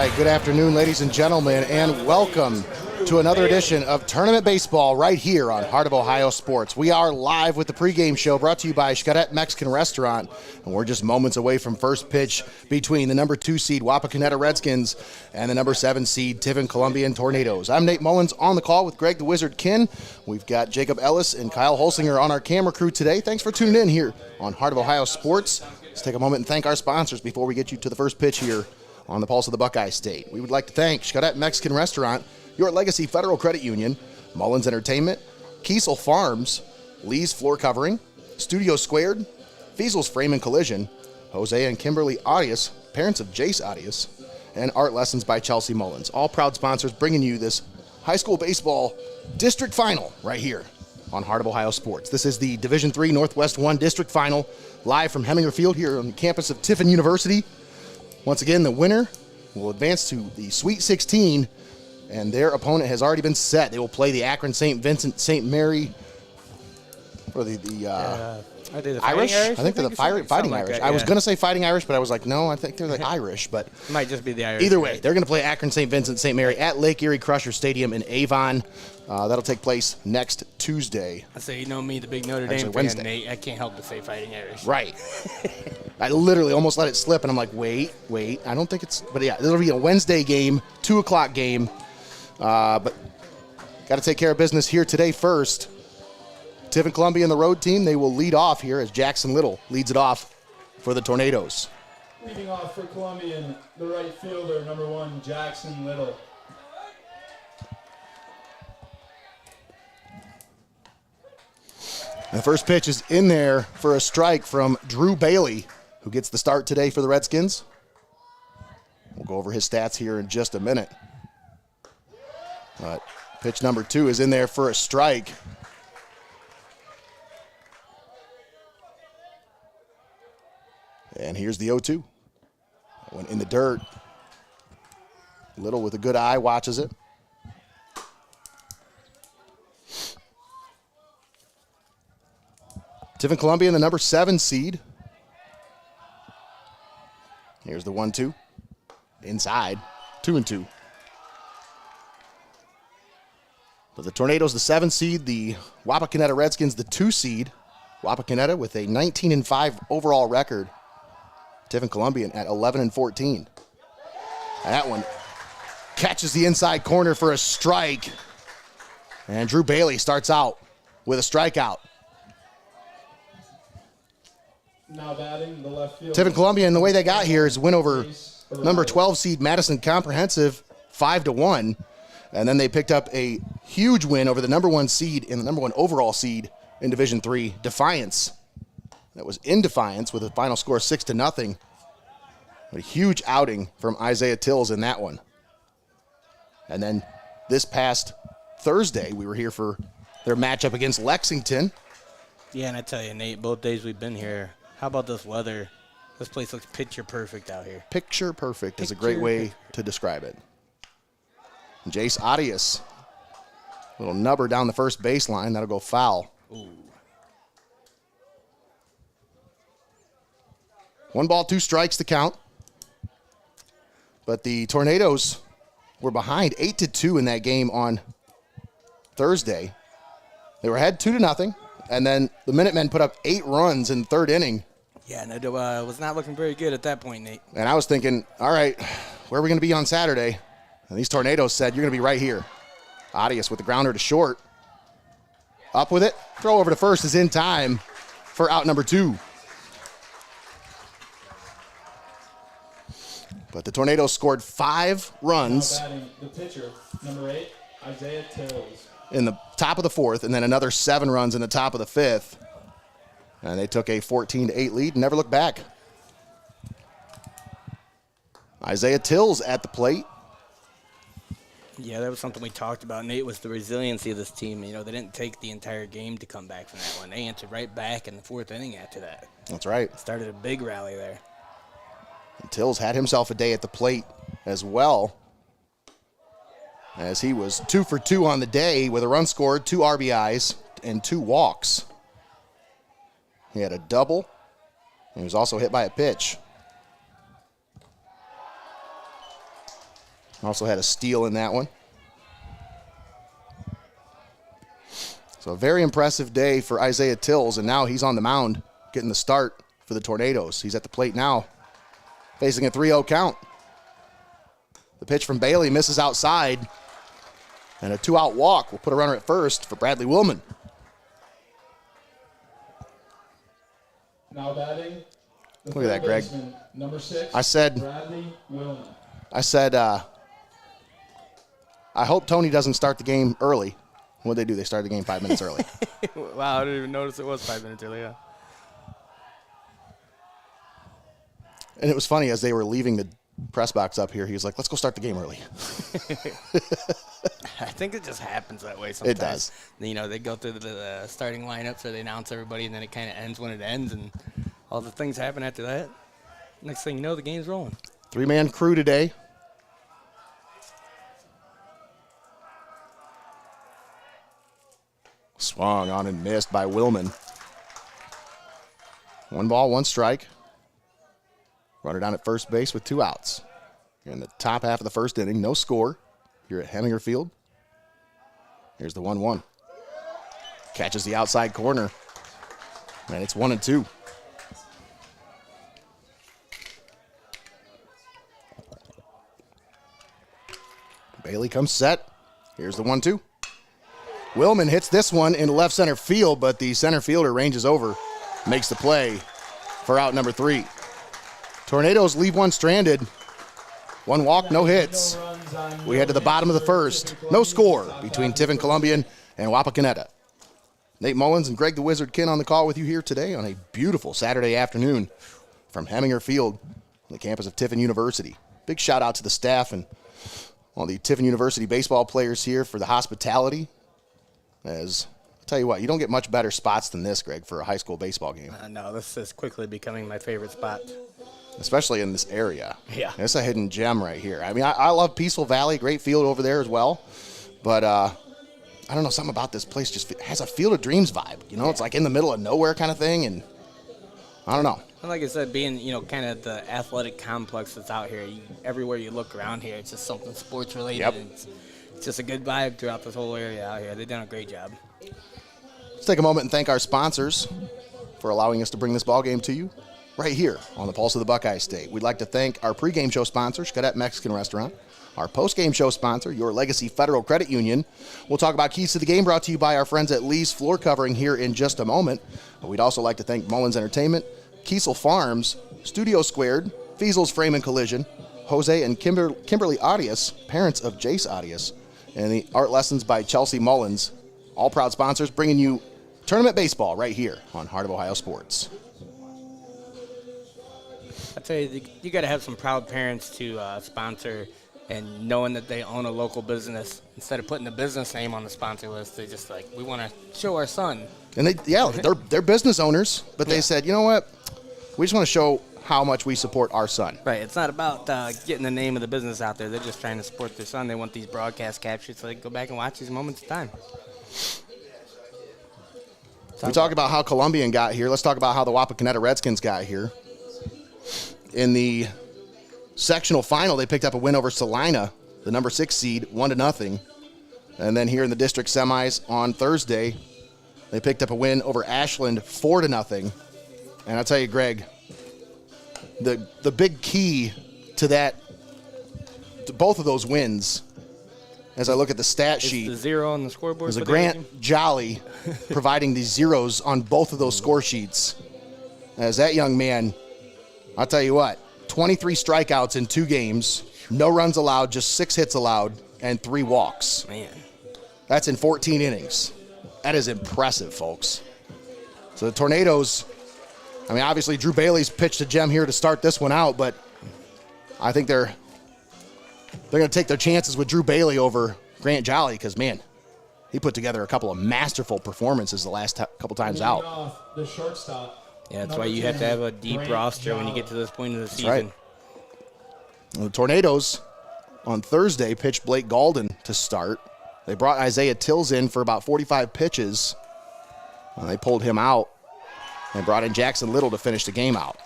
right, good afternoon, ladies and gentlemen, and welcome to another edition of Tournament Baseball right here on Heart of Ohio Sports. We are live with the pregame show brought to you by XCARET Mexican Restaurant, and we're just moments away from first pitch between the number 2 seed Wapakoneta Redskins and the number 7 seed Tiffin Columbian Tornadoes. I'm Nate Mullins on the call with Greg the Wizard Kinn. We've got Jacob Ellis and Kyle Holsinger on our camera crew today. Thanks for tuning in here on Heart of Ohio Sports. Let's take a moment and thank our sponsors before we get you to the first pitch here on the Pulse of the Buckeye State. We would like to thank XCARET Mexican Restaurant, Your Legacy Federal Credit Union, Mullins Entertainment, KIESEL Farms, Lee's Floor Covering, Studio Squared, FEASEL'S Frame and Collision, OHSAA and KIMBERLY ARIAS, parents of JAYCE ARIAS, and Art Lessons by Chelsea Mullins. All proud sponsors bringing you this high school baseball district final right here on Heart of Ohio Sports. This is the Division III Northwest 1 district final live from Heminger Field here on the campus of Tiffin University. Once again, the winner will advance to the Sweet 16, and their opponent has already been set. They will play the Akron St. Vincent St. Mary, or the Irish? I think they're the Fighting Irish. I was going to say Fighting Irish, but I was like, no, I think they're the Irish. But it might just be the Irish. Either way, they're going to play Akron St. Vincent St. Mary at Lake Erie Crusher Stadium in Avon. That'll take place next Tuesday. I say, you know me, the big Notre Dame fan, Wednesday. Nate. I can't help but say Fighting Irish. Right. I literally almost let it slip, and I'm like, wait. I don't think it's – but, yeah, it'll be a Wednesday game, 2 o'clock game. But got to take care of business here today first. Tiffin Columbian, the road team, they will lead off here as Jackson Little leads it off for the Tornadoes. Leading off for Columbian, the right fielder, number 1, Jackson Little. The first pitch is in there for a strike from Drew Bailey, who gets the start today for the Redskins. We'll go over his stats here in just a minute. But pitch number 2 is in there for a strike. And here's the 0-2. That went in the dirt. Little with a good eye watches it. Tiffin Columbian, the number 7 seed. Here's the 1-2. Inside. 2-2. But the Tornadoes, the 7 seed. The Wapakoneta Redskins, the 2 seed. Wapakoneta with a 19-5 overall record. Tiffin Columbian at 11-14. That one catches the inside corner for a strike. And Drew Bailey starts out with a strikeout. Now batting the left field. Tiffin Columbian, the way they got here is win over number 12 seed Madison Comprehensive 5-1. And then they picked up a huge win over the number 1 seed and the number 1 overall seed in Division III, Defiance. That was in Defiance with a final score 6-0. A huge outing from Isaiah Tills in that one. And then this past Thursday, we were here for their matchup against Lexington. Yeah, and I tell you, Nate, both days we've been here, how about this weather? This place looks picture perfect out here. Picture perfect is a great way to describe it. JAYCE ARIAS. Little nubber down the first baseline. That'll go foul. Ooh. 1 ball, 2 strikes to count. But the Tornadoes were behind 8-2 in that game on Thursday. They were ahead 2-0, and then the Minutemen put up 8 runs in the 3rd inning. Yeah, and it was not looking very good at that point, Nate. And I was thinking, all right, where are we going to be on Saturday? And these Tornadoes said, you're going to be right here. Arias with the grounder to short. Up with it. Throw over to first is in time for out number 2. But the Tornadoes scored 5 runs. Now batting the pitcher, number 8, Isaiah Tills. In the top of the 4th, and then another 7 runs in the top of the 5th. And they took a 14-8 lead and never looked back. Isaiah Tills at the plate. Yeah, that was something we talked about, Nate, was the resiliency of this team. You know, they didn't take the entire game to come back from that one. They answered right back in the 4th inning after that. That's right. Started a big rally there. And Tills had himself a day at the plate as well, as he was 2 for 2 on the day with a run scored, 2 RBIs, and 2 walks. He had a double. He was also hit by a pitch. Also had a steal in that one. So a very impressive day for Isaiah Tills, and now he's on the mound getting the start for the Tornadoes. He's at the plate now, facing a 3-0 count. The pitch from Bailey misses outside, and a 2-out walk will put a runner at first for Bradley Willman. Now batting. Look at that, Greg. Number 6. I said, Bradley Willman. I hope Tony doesn't start the game early. What'd they do? They started the game 5 minutes early. Wow, I didn't even notice it was 5 minutes early. Yeah. And it was funny, as they were leaving the press box up here, he was like, let's go start the game early. I think it just happens that way sometimes. It does. You know, they go through the starting lineup, so they announce everybody, and then it kind of ends when it ends, and all the things happen after that. Next thing you know, the game's rolling. 3-man crew today. Swung on and missed by Willman. 1 ball, 1 strike. Runner down at first base with 2 outs. You're in the top half of the first inning. No score here at Heminger Field. Here's the 1-1. Catches the outside corner. And it's 1-2. Bailey comes set. Here's the 1-2. Willman hits this one into left center field, but the center fielder ranges over, makes the play for out number 3. Tornadoes leave 1 stranded. 1 walk, no hits. We head to the bottom of the first. No score between Tiffin Columbian and Wapakoneta. Nate Mullins and Greg the Wizard Kinn on the call with you here today on a beautiful Saturday afternoon from Heminger Field on the campus of Tiffin University. Big shout out to the staff and all the Tiffin University baseball players here for the hospitality. As I'll tell you what, you don't get much better spots than this, Greg, for a high school baseball game. No, this is quickly becoming my favorite spot. Especially in this area. Yeah. It's a hidden gem right here. I mean, I love Peaceful Valley, great field over there as well. But I don't know, something about this place just has a Field of Dreams vibe. You know, it's like in the middle of nowhere kind of thing, and I don't know. And like I said, being, you know, kind of the athletic complex that's out here, everywhere you look around here, it's just something sports related. Yep. And it's just a good vibe throughout this whole area out here. They've done a great job. Let's take a moment and thank our sponsors for allowing us to bring this ball game to you right here on the Pulse of the Buckeye State. We'd like to thank our pregame show sponsor, XCARET Mexican Restaurant, our postgame show sponsor, Your Legacy Federal Credit Union. We'll talk about keys to the game brought to you by our friends at Lee's Floor Covering here in just a moment. But we'd also like to thank Mullins Entertainment, KIESEL Farms, Studio Squared, FEASEL'S Frame and Collision, Jose and Kimberly Arias, parents of JAYCE Arias, and the art lessons by Chelsea Mullins. All proud sponsors bringing you tournament baseball right here on Heart of Ohio Sports. I tell you, you got to have some proud parents to sponsor, and knowing that they own a local business. Instead of putting the business name on the sponsor list, they just like, we want to show our son. And they're business owners, but they said, you know what? We just want to show how much we support our son. Right. It's not about getting the name of the business out there. They're just trying to support their son. They want these broadcast captures so they can go back and watch these moments of time. We talk about how Columbian got here. Let's talk about how the Wapakoneta Redskins got here. In the sectional final, they picked up a win over Salina, the number 6 seed, 1-0. And then here in the district semis on Thursday, they picked up a win over Ashland, 4-0. And I'll tell you, Greg, the big key to that, to both of those wins, as I look at the stat sheet, the 0 on the scoreboard. was a Grant Jolly providing these zeros on both of those score sheets. As that young man, I'll tell you what, 23 strikeouts in 2 games, no runs allowed, just 6 hits allowed, and 3 walks. Man. That's in 14 innings. That is impressive, folks. So the Tornadoes, I mean, obviously Drew Bailey's pitched a gem here to start this one out, but I think they're going to take their chances with Drew Bailey over Grant Jolly because, man, he put together a couple of masterful performances the last couple times out. The shortstop. Yeah, that's why you have to have a deep roster when you get to this point of the season. Right. The Tornadoes on Thursday pitched Blake Galden to start. They brought Isaiah Tills in for about 45 pitches. They pulled him out and brought in Jackson Little to finish the game out.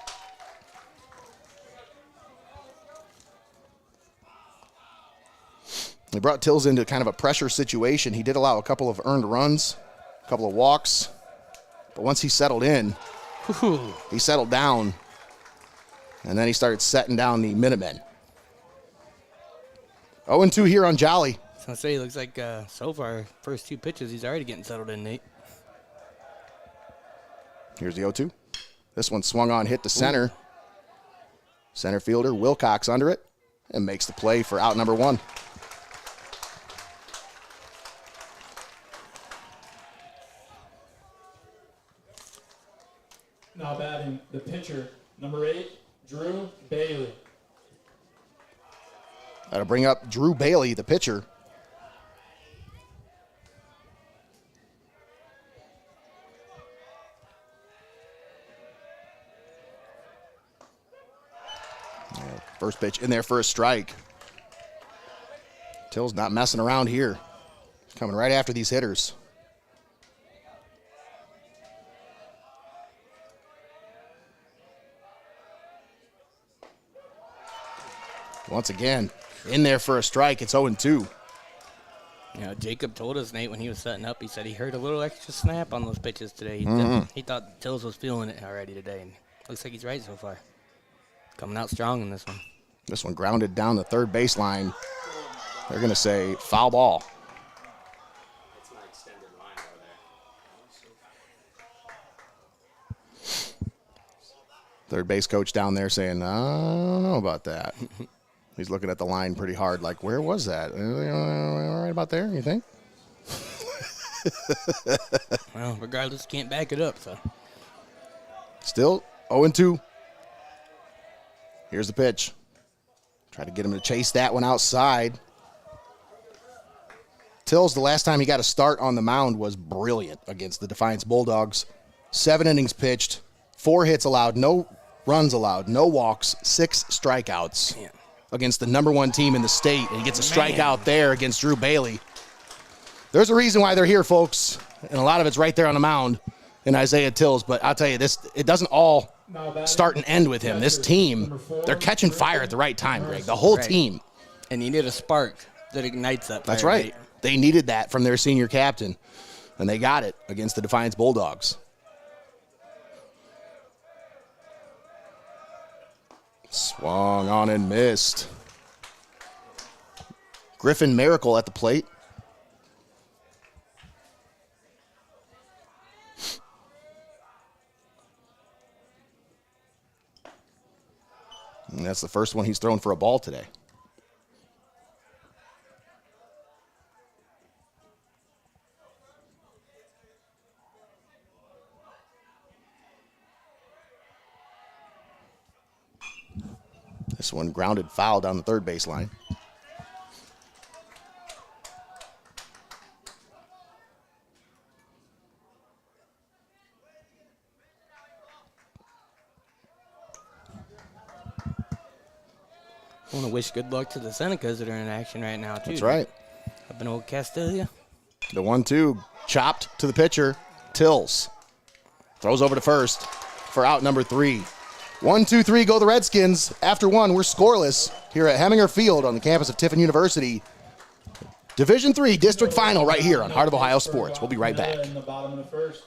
They brought Tills into kind of a pressure situation. He did allow a couple of earned runs, a couple of walks. But once he settled in, he settled down. And then he started setting down the Minutemen. 0-2 here on Jolly. I was going to say, it looks like so far, first 2 pitches, he's already getting settled in, Nate. Here's the 0-2. This one swung on, hit the center. Ooh. Center fielder Wilcox under it and makes the play for out number 1. Now batting the pitcher, number 8, Drew Bailey. That'll bring up Drew Bailey, the pitcher. First pitch in there for a strike. Till's not messing around here. He's coming right after these hitters. Once again, in there for a strike. It's 0-2. You know, Jacob told us, Nate, when he was setting up, he said he heard a little extra snap on those pitches today. He thought Tills was feeling it already today, and looks like he's right so far. Coming out strong in this one. This one grounded down the third baseline. They're going to say foul ball. It's my extended line over there. Third base coach down there saying, I don't know about that. He's looking at the line pretty hard, like, where was that? All right about there, you think? Well, regardless, can't back it up, so. Still 0-2. Here's the pitch. Try to get him to chase that one outside. Tills, the last time he got a start on the mound, was brilliant against the Defiance Bulldogs. 7 innings pitched, 4 hits allowed, no runs allowed, no walks, 6 strikeouts. Man. Against the number 1 team in the state, and he gets a strikeout there against Drew Bailey. There's a reason why they're here, folks, and a lot of it's right there on the mound in Isaiah Tills, but I'll tell you this, it doesn't all start and end with him. This team, they're catching fire at the right time, Greg, the whole team. And you need a spark that ignites that fire. That's right. They needed that from their senior captain, and they got it against the Defiance Bulldogs. Swung on and missed. Griffin Miracle at the plate. And that's the first one he's thrown for a ball today. This one grounded foul down the third baseline. I want to wish good luck to the Senecas that are in action right now, too. That's right. Up in old Castilia. The 1-2 chopped to the pitcher. Tills throws over to first for out number 3. 1-2-3 go the Redskins. After 1, we're scoreless here at Heminger Field on the campus of Tiffin University. Division III district final right here on Heart of Ohio Sports. We'll be right back. In the bottom of the first.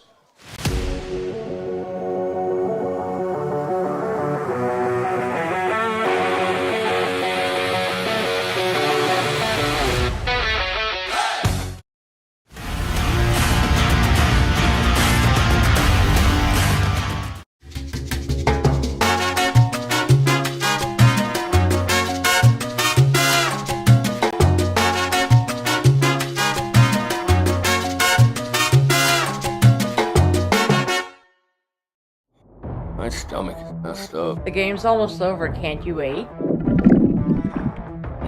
My stomach is messed up. The game's almost over. Can't you wait?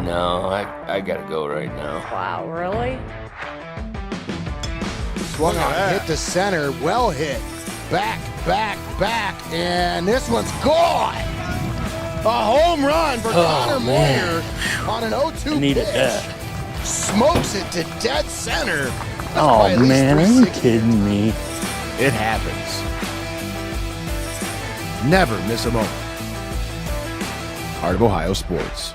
No, I gotta go right now. Wow, really? Swung on, hit to center, well hit. Back, and this one's gone. A home run for Connor Moyer on an 0-2 Needed pitch. that. Smokes it to dead center. That's Oh probably at least man, are you 360. kidding me? It happens. Never miss a moment. Heart of Ohio Sports.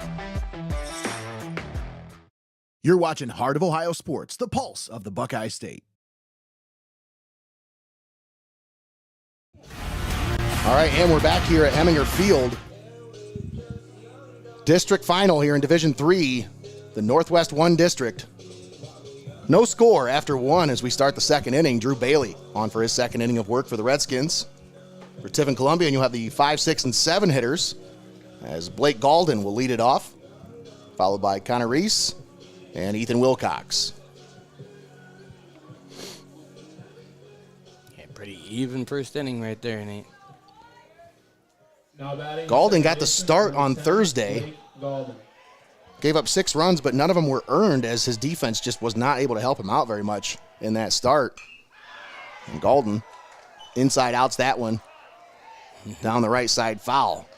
You're watching Heart of Ohio Sports, the pulse of the Buckeye State. All right, and we're back here at Heminger Field. District final here in Division III, the Northwest 1 District. No score after 1 as we start the second inning. Drew Bailey on for his second inning of work for the Redskins. For Tiffin Columbian, you'll have the 5, 6, and 7 hitters as Blake Galden will lead it off, followed by Connor Reese and Ethan Wilcox. Yeah, pretty even first inning right there, Nate. Now batting Galden got second the start baseman, on Blake Thursday. Galden. Gave up 6 runs, but none of them were earned as his defense just was not able to help him out very much in that start. And Galden, inside outs that one. Down the right side, foul.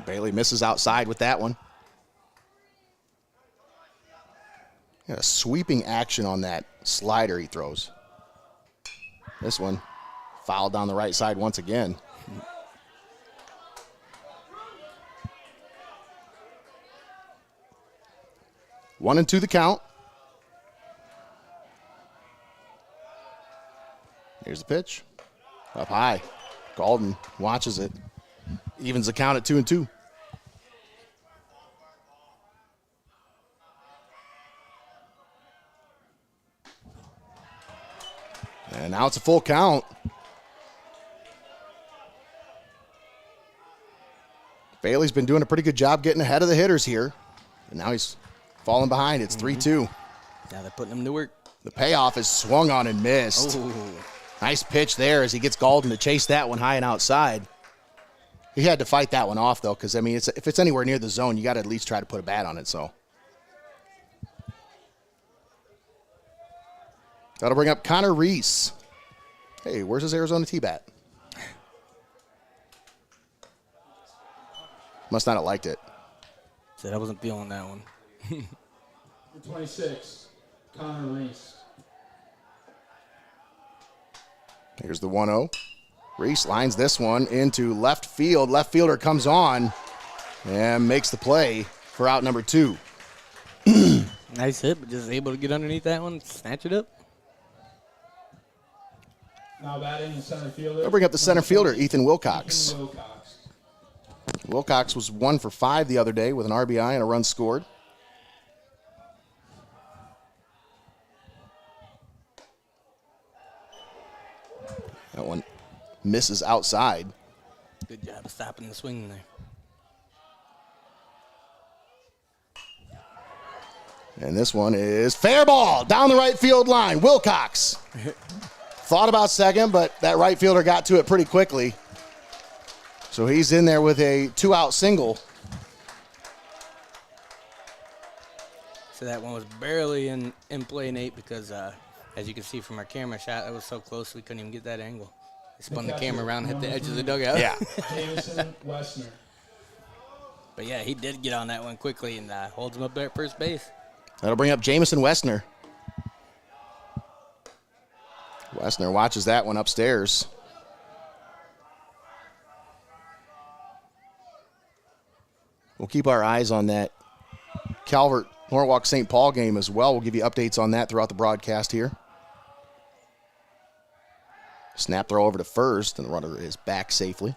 Bailey misses outside with that one. Got a sweeping action on that slider he throws. This one fouled down the right side once again. One and 2 the count. Here's the pitch. Up high. Galden watches it. Evens the count at 2 and 2. And now it's a full count. Bailey's been doing a pretty good job getting ahead of the hitters here. And now he's falling behind. It's 3-2. Now they're putting him to work. The payoff is swung on and missed. Oh, Nice pitch there as he gets Galden to chase that one high and outside. He had to fight that one off, though, because, I mean, if it's anywhere near the zone, you got to at least try to put a bat on it, so. That'll bring up Connor Reese. Hey, where's his Arizona T-bat? Must not have liked it. said I wasn't feeling that one. Number 26, Connor Reese. Here's the 1-0. Reese lines this one into left field. Left fielder comes on and makes the play for out number 2. Nice hit, but just able to get underneath that one, snatch it up. Now batting in center fielder. They'll bring up the center fielder, Ethan Wilcox. Ethan Wilcox. Wilcox was 1 for 5 the other day with an RBI and a run scored. That one misses outside. Good job of stopping the swing there. And this one is fair ball down the right field line. Wilcox thought about second, but that right fielder got to it pretty quickly. So he's in there with a 2-out single. So that one was barely in play, Nate, because as you can see from our camera shot, that was so close we couldn't even get that angle. They spun the camera around and hit the edge of the dugout. Yeah. Jameson Westner. But yeah, he did get on that one quickly and holds him up there at first base. That'll bring up Jamison Westner. Westner watches that one upstairs. We'll keep our eyes on that Calvert Norwalk St. Paul game as well. We'll give you updates on that throughout the broadcast here. Snap throw over to first, and the runner is back safely.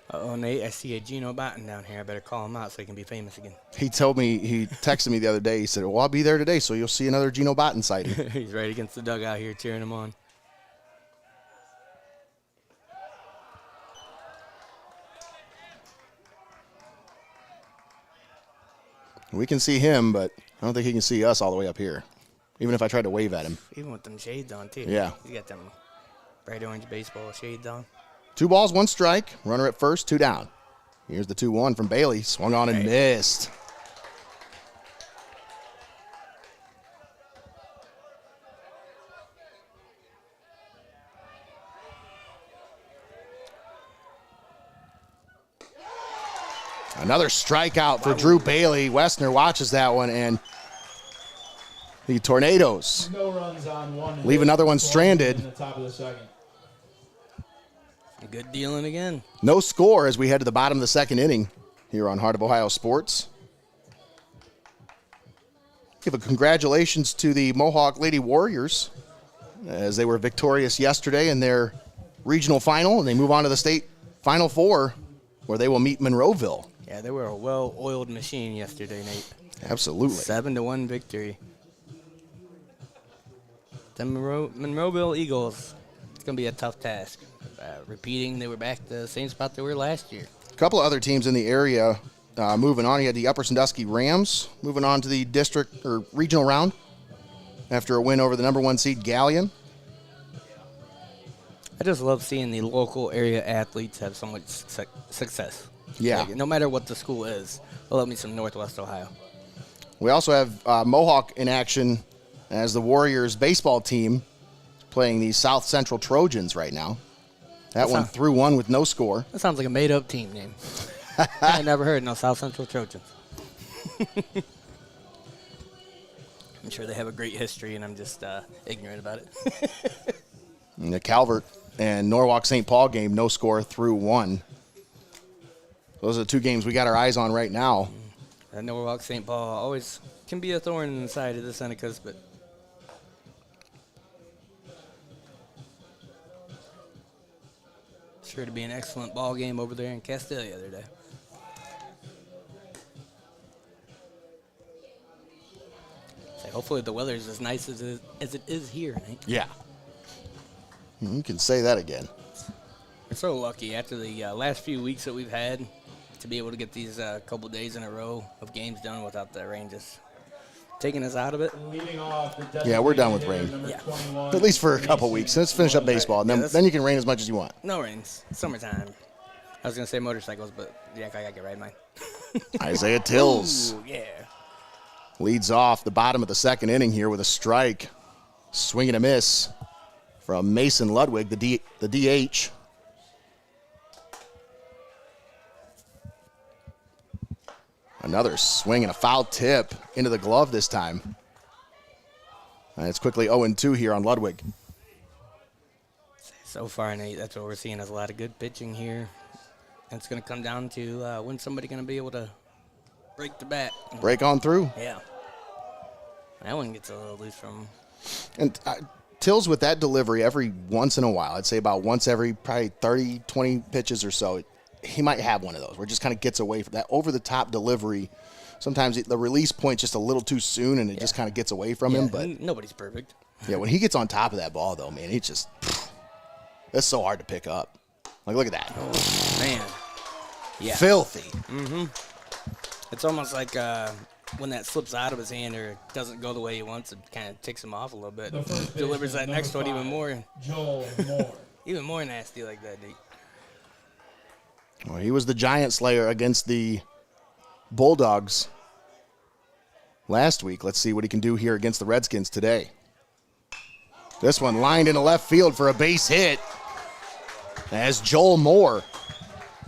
Uh-oh, Nate, I see a Gino Batten down here. I better call him out so he can be famous again. He told me, he texted me the other day. He said, well, I'll be there today, so you'll see another Gino Batten sighting. He's right against the dugout here cheering him on. We can see him, but I don't think he can see us all the way up here, even if I tried to wave at him. Even with them shades on, too. Yeah. He's got them bright orange baseball shades on. 2 balls, 1 strike. Runner at first, 2 down. Here's the 2-1 from Bailey. Swung on and missed. Another strikeout for Drew Bailey. Westner watches that one, and the Tornadoes No runs on one. leave another one In stranded. the top of the second. Good dealing again. No score as we head to the bottom of the second inning here on Heart of Ohio Sports. Give a congratulations to the Mohawk Lady Warriors as they were victorious yesterday in their regional final, and they move on to the state Final Four where they will meet Monroeville. Yeah, they were a well-oiled machine yesterday, Nate. Absolutely. 7-1 victory. The Monroeville Eagles, it's going to be a tough task. Repeating, they were back to the same spot they were last year. A couple of other teams in the area moving on. You had the Upper Sandusky Rams moving on to the district or regional round after a win over the number 1 seed Galleon. I just love seeing the local area athletes have so much success. Yeah. Like, no matter what the school is. I love me some Northwest Ohio. We also have Mohawk in action as the Warriors baseball team playing the South Central Trojans right now. That one through one with no score. That sounds like a made-up team name. I never heard no South Central Trojans. I'm sure they have a great history, and I'm just ignorant about it. And the Calvert and Norwalk St. Paul game, no score through one. Those are the two games we got our eyes on right now. That Norwalk St. Paul always can be a thorn in the side of the Senecas, but sure to be an excellent ball game over there in Castile the other day. So hopefully the weather's as nice as it is here, Nate. Yeah. You can say that again. We're so lucky after the last few weeks that we've had to be able to get these couple days in a row of games done without the rain just taking us out of it. Leading off the Yeah, we're done with rain. number Yeah. 21, At least for a couple weeks. Let's finish up baseball, and then you can rain as much as you want. No rains. Summertime. I was going to say motorcycles, but yeah, I got to get right mine. Isaiah Tills Ooh, yeah. leads off the bottom of the second inning here with a strike. Swing and a miss from Mason Ludwig, the DH. Another swing and a foul tip into the glove this time. And it's quickly 0-2 here on Ludwig. So far, Nate, that's what we're seeing is a lot of good pitching here. And it's going to come down to when somebody going to be able to break the bat. Break on through. Yeah. That one gets a little loose from. And Tills with that delivery every once in a while, I'd say about once every probably 30, 20 pitches or so, he might have one of those where it just kind of gets away from that over-the-top delivery. Sometimes the release point's just a little too soon, and it just kind of gets away from him. But nobody's perfect. yeah, when he gets on top of that ball, though, man, it's just it's so hard to pick up. Like, look at that. Oh, man. Yeah. Filthy. It's almost like when that slips out of his hand or doesn't go the way he wants, it kind of ticks him off a little bit. The first Delivers that baseman, next one number even 5, more. Joel Moore. Even more nasty like that, Nate. Well, he was the giant slayer against the Bulldogs last week. Let's see what he can do here against the Redskins today. This one lined into left field for a base hit as Joel Moore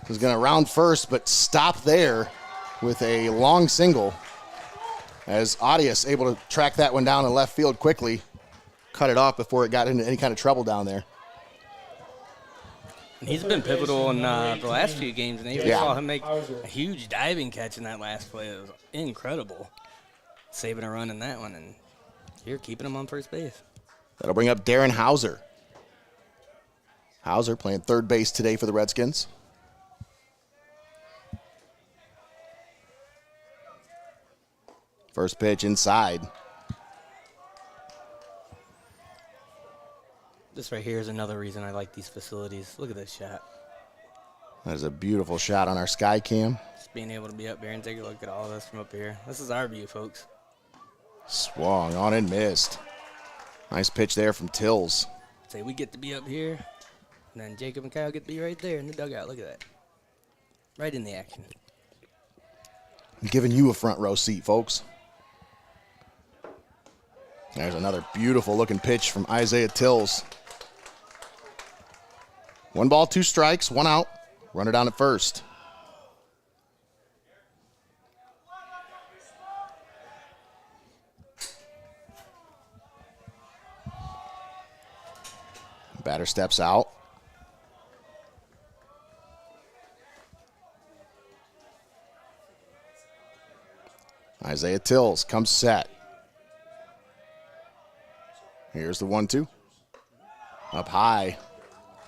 is going to round first, but stop there with a long single as Arias able to track that one down in left field quickly, cut it off before it got into any kind of trouble down there. He's been pivotal in the last few games, and we Yeah. saw him make a huge diving catch in that last play. It was incredible. Saving a run in that one, and here keeping him on first base. That'll bring up Darren Hauser. Hauser playing third base today for the Redskins. First pitch inside. This right here is another reason I like these facilities. Look at this shot. That is a beautiful shot on our sky cam. Just being able to be up here and take a look at all this from up here. This is our view, folks. Swung on and missed. Nice pitch there from Tills. Say we get to be up here, and then Jacob and Kyle get to be right there in the dugout. Look at that. Right in the action. I'm giving you a front row seat, folks. There's another beautiful looking pitch from Isaiah Tills. 1 ball, 2 strikes, 1 out. Runner down at first. Batter steps out. Isaiah Tills comes set. Here's the 1-2. Up high.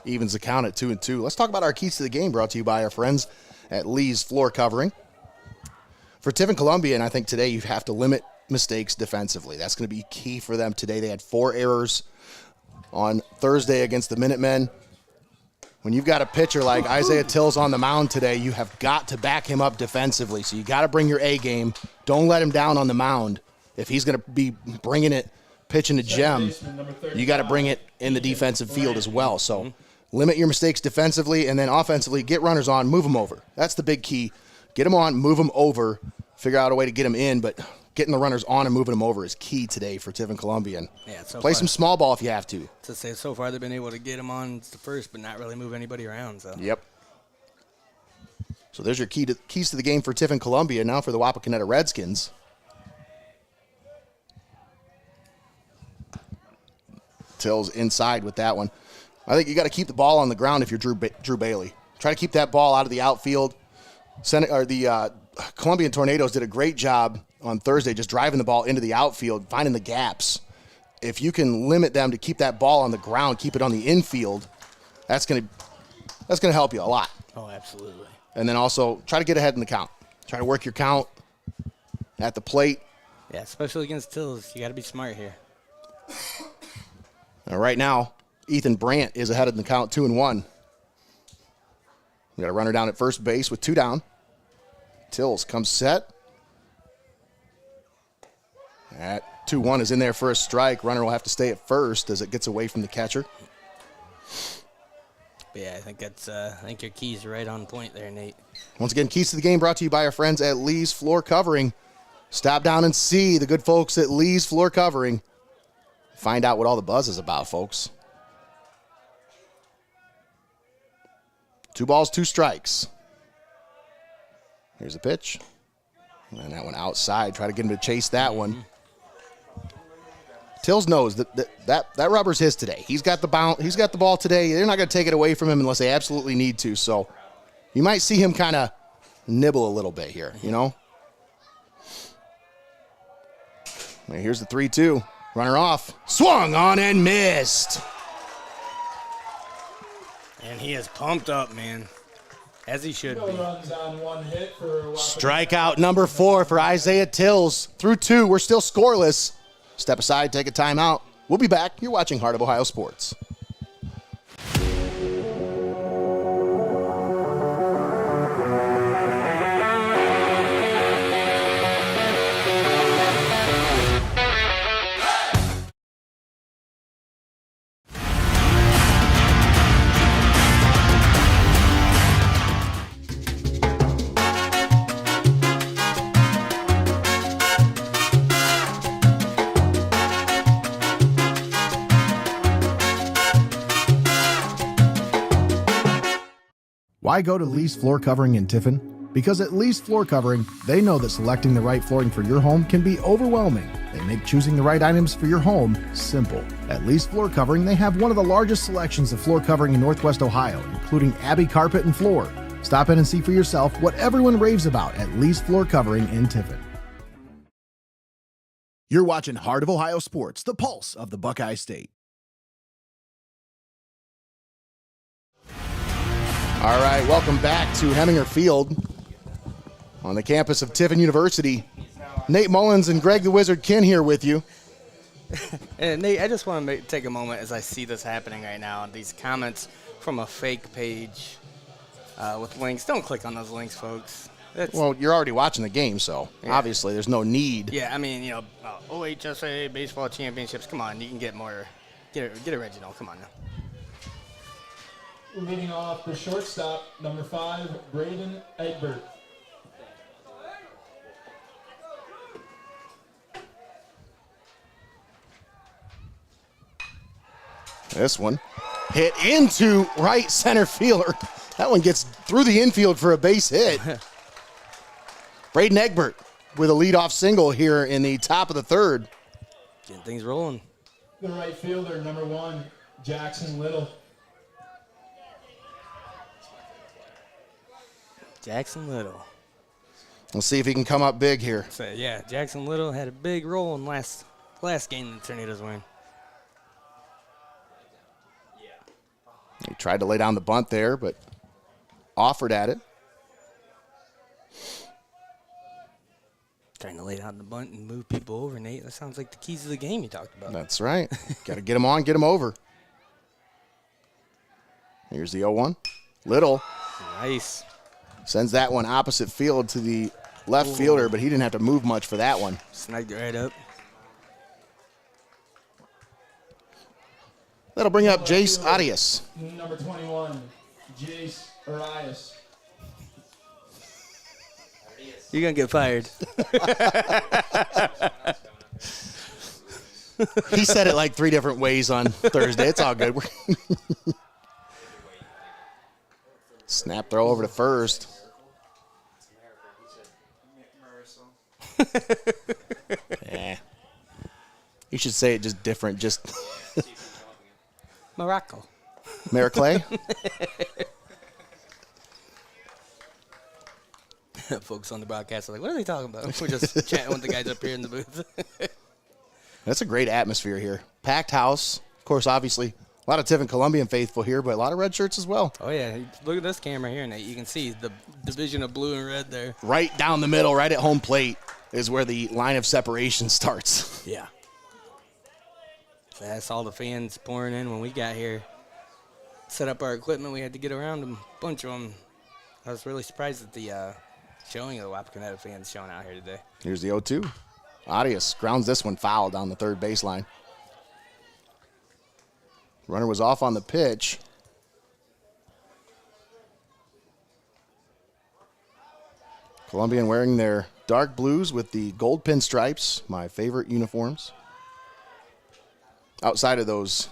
Evens the count at 2-2. Let's talk about our keys to the game, brought to you by our friends at Lee's Floor Covering. For Tiffin Columbian, I think today you have to limit mistakes defensively. That's going to be key for them today. They had 4 errors on Thursday against the Minutemen. When you've got a pitcher like Isaiah Tills on the mound today, you have got to back him up defensively. So you got to bring your A game. Don't let him down on the mound. If he's going to be bringing it, pitching a gem, you got to bring it in the defensive field as well. So limit your mistakes defensively, and then offensively, get runners on, move them over. That's the big key. Get them on, move them over, figure out a way to get them in, but getting the runners on and moving them over is key today for Tiffin Columbian. Yeah, so play far, some small ball if you have to. To say so far they've been able to get them on the first, but not really move anybody around. So. Yep. So there's your keys to the game for Tiffin Columbian. Now for the Wapakoneta Redskins. Tills inside with that one. I think you got to keep the ball on the ground if you're Drew Bailey. Try to keep that ball out of the outfield. The Columbian Tornadoes did a great job on Thursday just driving the ball into the outfield, finding the gaps. If you can limit them to keep that ball on the ground, keep it on the infield, that's going to help you a lot. Oh, absolutely. And then also try to get ahead in the count. Try to work your count at the plate. Yeah, especially against Tills. You got to be smart here. Right now, Ethan Brandt is ahead in the count, 2-1. We got a runner down at first base with 2 down. Tills comes set. That 2-1 is in there for a strike. Runner will have to stay at first as it gets away from the catcher. Yeah, I think your keys are right on point there, Nate. Once again, keys to the game brought to you by our friends at Lee's Floor Covering. Stop down and see the good folks at Lee's Floor Covering. Find out what all the buzz is about, folks. 2 balls, 2 strikes. Here's the pitch. And that one outside. Try to get him to chase that one. Tills knows that rubber's his today. He's got the ball today. They're not going to take it away from him unless they absolutely need to. So you might see him kind of nibble a little bit here, you know. And here's the 3-2. Runner off. Swung on and missed. And he is pumped up, man. As he should be. Runs on 1 hit for Strikeout number 4 for Isaiah Tills. Through 2, we're still scoreless. Step aside, take a timeout. We'll be back. You're watching Heart of Ohio Sports. Why go to Lee's Floor Covering in Tiffin? Because at Lee's Floor Covering, they know that selecting the right flooring for your home can be overwhelming. They make choosing the right items for your home simple. At Lee's Floor Covering, they have one of the largest selections of floor covering in Northwest Ohio, including Abbey carpet and floor. Stop in and see for yourself what everyone raves about at Lee's Floor Covering in Tiffin. You're watching Heart of Ohio Sports, the pulse of the Buckeye State. All right, welcome back to Heminger Field on the campus of Tiffin University. Nate Mullins and Greg the Wizard Kinn here with you. And Nate, I just want to take a moment as I see this happening right now. These comments from a fake page with links. Don't click on those links, folks. Well, you're already watching the game, so obviously there's no need. Yeah, I mean, you know, OHSAA baseball championships. Come on, you can get more. Get original. Come on now. Leading off the shortstop, number 5, Braden Egbert. This one hit into right center fielder. That one gets through the infield for a base hit. Braden Egbert with a leadoff single here in the top of the 3rd. Getting things rolling. The right fielder, number 1, Jackson Little. Jackson Little. We'll see if he can come up big here. So, yeah, Jackson Little had a big role in last game the Tornadoes win. He tried to lay down the bunt there, but offered at it. Trying to lay down the bunt and move people over, Nate. That sounds like the keys of the game you talked about. That's right. Got to get him on, get him over. Here's the 0-1. Little Nice. sends that one opposite field to the left fielder, but he didn't have to move much for that one. Snagged it right up. That'll bring up JAYCE ARIAS. Number 21, JAYCE ARIAS. You're going to get fired. He said it like 3 different ways on Thursday. It's all good. Snap throw over to first. Yeah. You should say it just different. Just Morocco. Mariclay. Folks on the broadcast are like, what are they talking about? We're just chatting with the guys up here in the booth. That's a great atmosphere here. Packed house. Of course, obviously, a lot of Tiffin Columbian faithful here, but a lot of red shirts as well. Oh, yeah. Look at this camera here, Nate. You can see the division of blue and red there. Right down the middle, right at home plate, is where the line of separation starts. Yeah. So that's all the fans pouring in when we got here. Set up our equipment. We had to get around them, a bunch of them. I was really surprised at the showing of the Wapakoneta fans showing out here today. Here's the 0-2. Arias grounds this one foul down the third baseline. Runner was off on the pitch. Columbian wearing their dark blues with the gold pinstripes, my favorite uniforms. Outside of those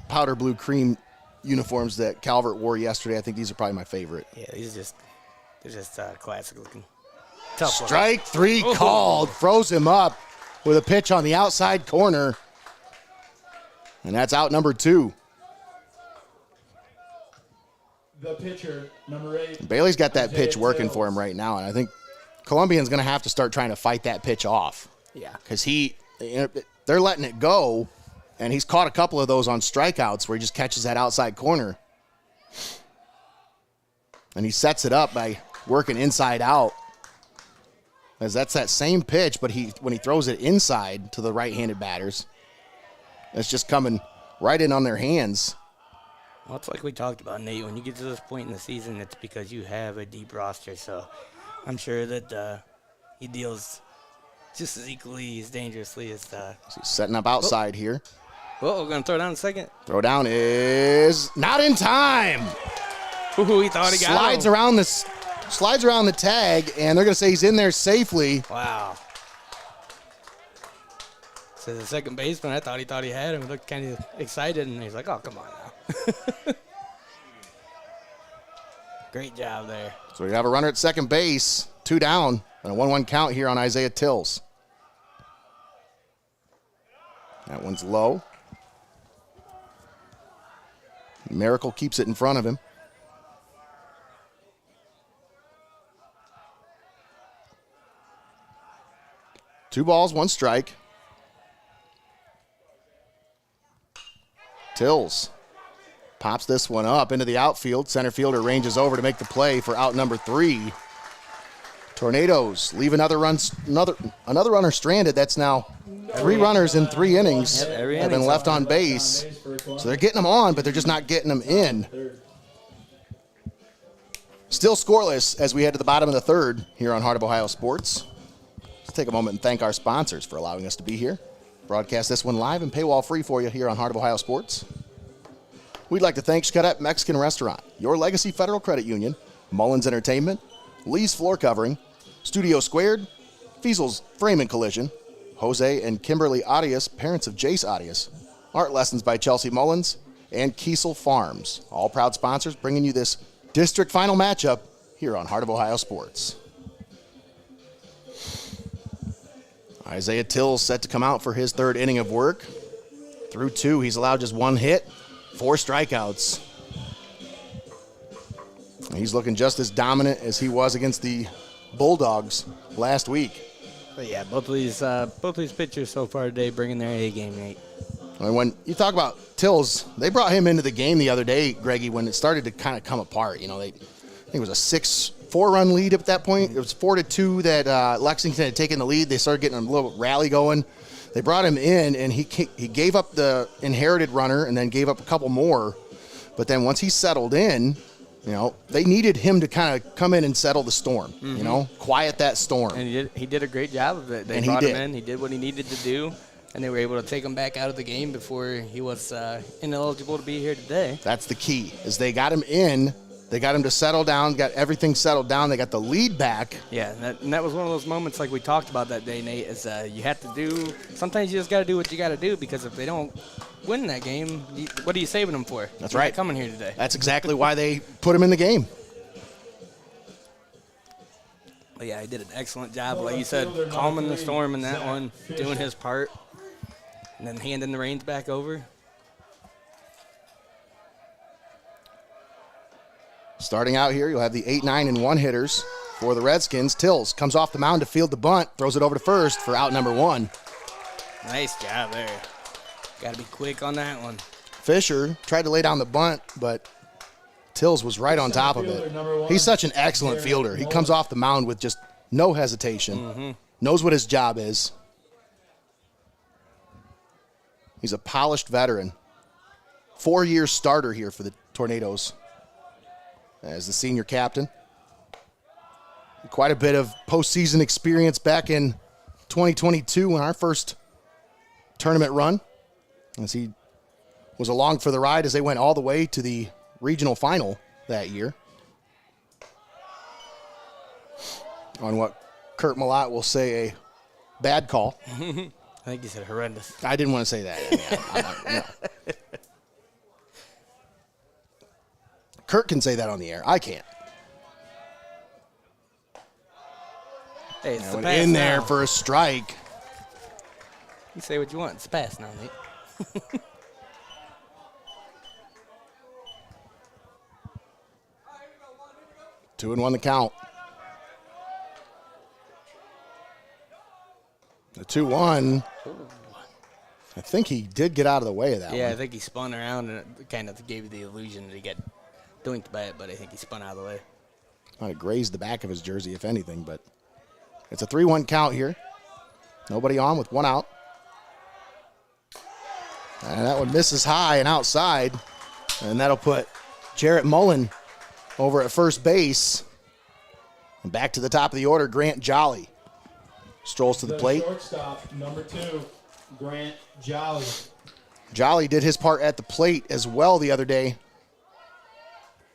powder blue cream uniforms that Calvert wore yesterday, I think these are probably my favorite. Yeah, they're just classic looking. Tough Strike 3 called, froze him up with a pitch on the outside corner. And that's out number 2. The pitcher, number 8. Bailey's got that pitch Isaiah working Tails. for him right now, and I think Columbian's going to have to start trying to fight that pitch off. Yeah. Because they're letting it go, and he's caught a couple of those on strikeouts where he just catches that outside corner. And he sets it up by working inside out. As that's that same pitch, but when he throws it inside to the right-handed batters, it's just coming right in on their hands. Well, it's like we talked about, Nate. When you get to this point in the season, it's because you have a deep roster. So I'm sure that he deals just as equally as dangerously as He's setting up outside here. Well, we're going to throw down in a second. Throw down is not in time. Ooh, he thought he got him. Slides around the tag, and they're going to say he's in there safely. Wow. So the second baseman, I thought he had him. He looked kind of excited, and he's like, oh, come on now. Great job there. So we have a runner at second base, 2 down, and a 1-1 count here on Isaiah Tills. That one's low. Miracle keeps it in front of him. Two balls, 1 strike. Tills pops this one up into the outfield. Center fielder ranges over to make the play for out number 3. Tornadoes leave another runner stranded. That's now 3 runners in 3 innings Yep, every have been inning's left on base. So they're getting them on, but they're just not getting them in. Still scoreless as we head to the bottom of the 3rd here on Heart of Ohio Sports. Let's take a moment and thank our sponsors for allowing us to be here. Broadcast this one live and paywall free for you here on Heart of Ohio Sports. We'd like to thank XCARET Mexican Restaurant, Your Legacy Federal Credit Union, Mullins Entertainment, Lee's Floor Covering, Studio Squared, FEASEL'S Frame and Collision, Jose and Kimberly Arias, parents of JAYCE Arias, Art Lessons by Chelsea Mullins, and KIESEL Farms. All proud sponsors bringing you this district final matchup here on Heart of Ohio Sports. Isaiah Tills set to come out for his 3rd inning of work. Through 2, he's allowed just 1 hit, 4 strikeouts. He's looking just as dominant as he was against the Bulldogs last week. But yeah, both of these pitchers so far today bringing their A game, Nate. And when you talk about Tills, they brought him into the game the other day, Greggy, when it started to kind of come apart. You know, I think it was a 4-run lead at that point. It was 4-2 that Lexington had taken the lead. They started getting a little rally going. They brought him in, and he gave up the inherited runner and then gave up a couple more. But then once he settled in, you know, they needed him to kind of come in and settle the storm, you know, quiet that storm. And he did a great job of it. They brought him in. He did what he needed to do, and they were able to take him back out of the game before he was ineligible to be here today. That's the key, is they got him in. They got him to settle down, got everything settled down. They got the lead back. Yeah, and that was one of those moments like we talked about that day, Nate, is you have to do – sometimes you just got to do what you got to do, because if they don't win that game, what are you saving them for? That's right. Coming here today. That's exactly why they put him in the game. But yeah, he did an excellent job, like you said, calming the storm in that one, doing his part, and then handing the reins back over. Starting out here, you'll have the 8, 9, and 1 hitters for the Redskins. Tills comes off the mound to field the bunt, throws it over to first for out number 1. Nice job there. Got to be quick on that one. Fisher tried to lay down the bunt, but Tills was right on top of it. He's such an excellent fielder. He comes off the mound with just no hesitation, knows what his job is. He's a polished veteran. 4-year starter here for the Tornadoes as the senior captain. Quite a bit of postseason experience back in 2022 in our first tournament run, as he was along for the ride as they went all the way to the regional final that year. On what Kurt Malott will say a bad call. I think he said horrendous. I didn't want to say that. No. Kurt can say that on the air. I can't. Hey, it's the Went pass in now. there for a strike. You say what you want. It's a pass now, Nate. 2-1 the count. The 2-1. I think he did get out of the way of that one. Yeah, I think he spun around and it kind of gave you the illusion that he got doinked by it, but I think he spun out of the way. Might have grazed the back of his jersey, if anything, but it's a 3-1 count here. Nobody on with 1 out. And that one misses high and outside, and that'll put Jarrett Mullen over at first base. And back to the top of the order, Grant Jolly strolls to the plate. Shortstop, number 2, Grant Jolly. Jolly did his part at the plate as well the other day,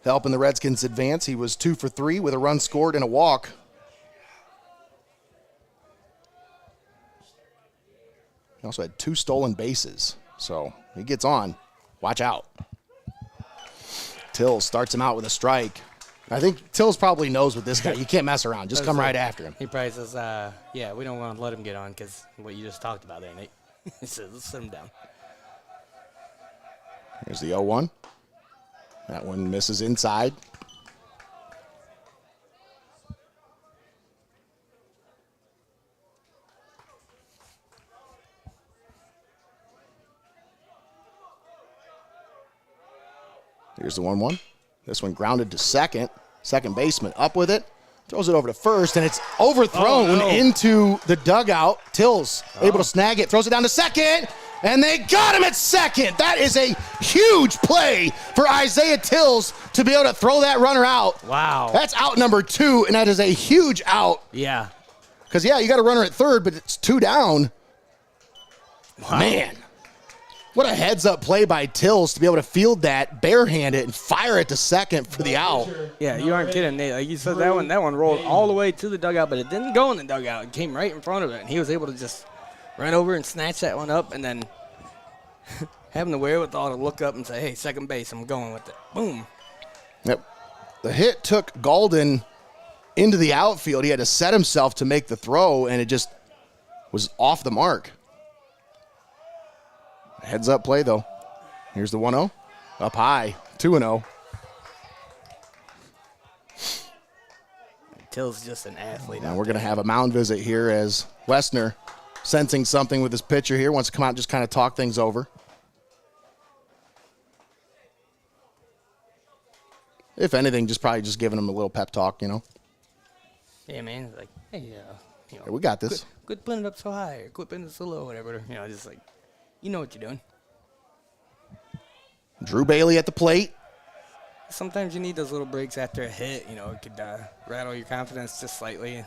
helping the Redskins advance. He was 2 for 3 with a run scored and a walk. He also had 2 stolen bases, so he gets on. Watch out. Tills starts him out with a strike. I think Tills probably knows with this guy. You can't mess around. Just come right after him. He probably says, yeah, we don't want to let him get on because what you just talked about there, Nate. He says, let's sit him down. Here's the 0-1. That one misses inside. Here's the 1-1. This one grounded to second. Second baseman up with it. Throws it over to first, and it's overthrown into the dugout. Tills able to snag it. Throws it down to second, and they got him at second. That is a huge play for Isaiah Tills to be able to throw that runner out. Wow. That's out number 2, and that is a huge out. Yeah. Because, yeah, you got a runner at third, but it's 2 down. Wow. Man. What a heads-up play by Tills to be able to field that, barehanded, and fire it to second for the out. Yeah, you aren't kidding, Nate. Like you said, that one rolled all the way to the dugout, but it didn't go in the dugout. It came right in front of it, and he was able to just run over and snatch that one up, and then having the wherewithal to look up and say, hey, second base, I'm going with it. Boom. Yep. The hit took Golden into the outfield. He had to set himself to make the throw, and it just was off the mark. Heads up play, though. Here's the 1-0. up high, 2-0. Till's just an athlete. And we're going to have a mound visit here as Westner, sensing something with his pitcher here, wants to come out and just kind of talk things over. If anything, just probably just giving him a little pep talk, you know. Yeah, man. It's like, hey, you know, Hey, we got this. quit putting it up so high, or quit putting it so low, whatever. You know, just like, you know what you're doing. Drew Bailey at the plate. Sometimes you need those little breaks after a hit. You know, it could rattle your confidence just slightly.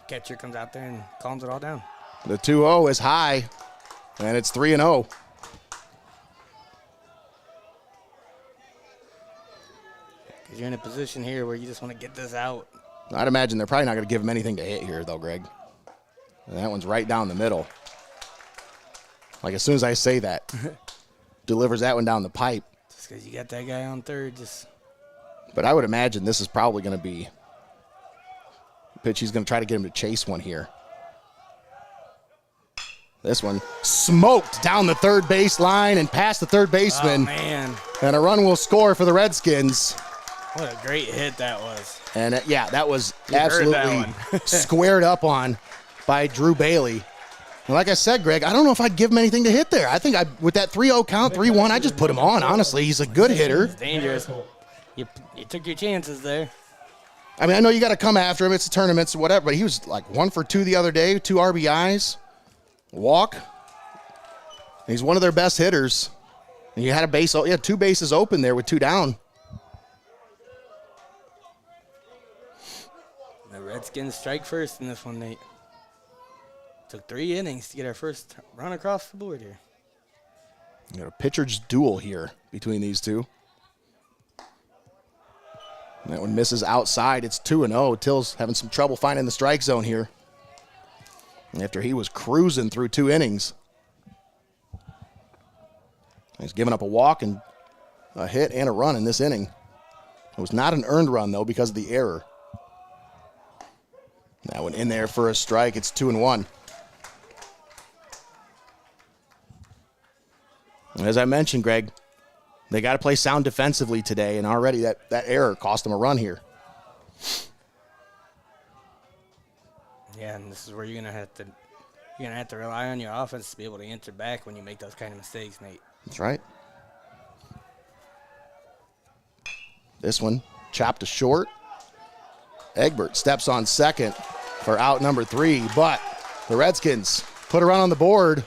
Catcher comes out there and calms it all down. The 2-0 is high, and it's 3-0. Because you're in a position here where you just want to get this out. I'd imagine they're probably not going to give him anything to hit here, though, Greg. And that one's right down the middle. Like, as soon as I say that, delivers that one down the pipe. Just because you got that guy on third, just... But I would imagine this is probably going to be a pitch he's going to try to get him to chase one here. This one smoked down the third base line and past the third baseman. Oh, man. And a run will score for the Redskins. What a great hit that was. And, yeah, that was You heard that absolutely one. squared up on by Drew Bailey. And like I said, Greg, I don't know if I'd give him anything to hit there. I think with that 3-0 count, 3-1, I just put him on, honestly. He's a good hitter. It's dangerous. You took your chances there. I mean, I know you got to come after him. It's a tournament, so whatever. But he was like 1 for 2 the other day, 2 RBIs, walk. He's one of their best hitters. And you had 2 bases open there with 2 down. The Redskins strike first in this one, Nate. Took 3 innings to get our first run across the board here. You got a pitcher's duel here between these two. And that one misses outside. It's 2-0. Till's having some trouble finding the strike zone here after he was cruising through 2 innings. He's given up a walk and a hit and a run in this inning. It was not an earned run, though, because of the error. That one in there for a strike. It's 2-1. As I mentioned, Greg, they got to play sound defensively today, and already that error cost them a run here. Yeah, and this is where you're gonna have to rely on your offense to be able to answer back when you make those kind of mistakes, Nate. That's right. This one chopped to short. Egbert steps on second for out number 3, but the Redskins put a run on the board.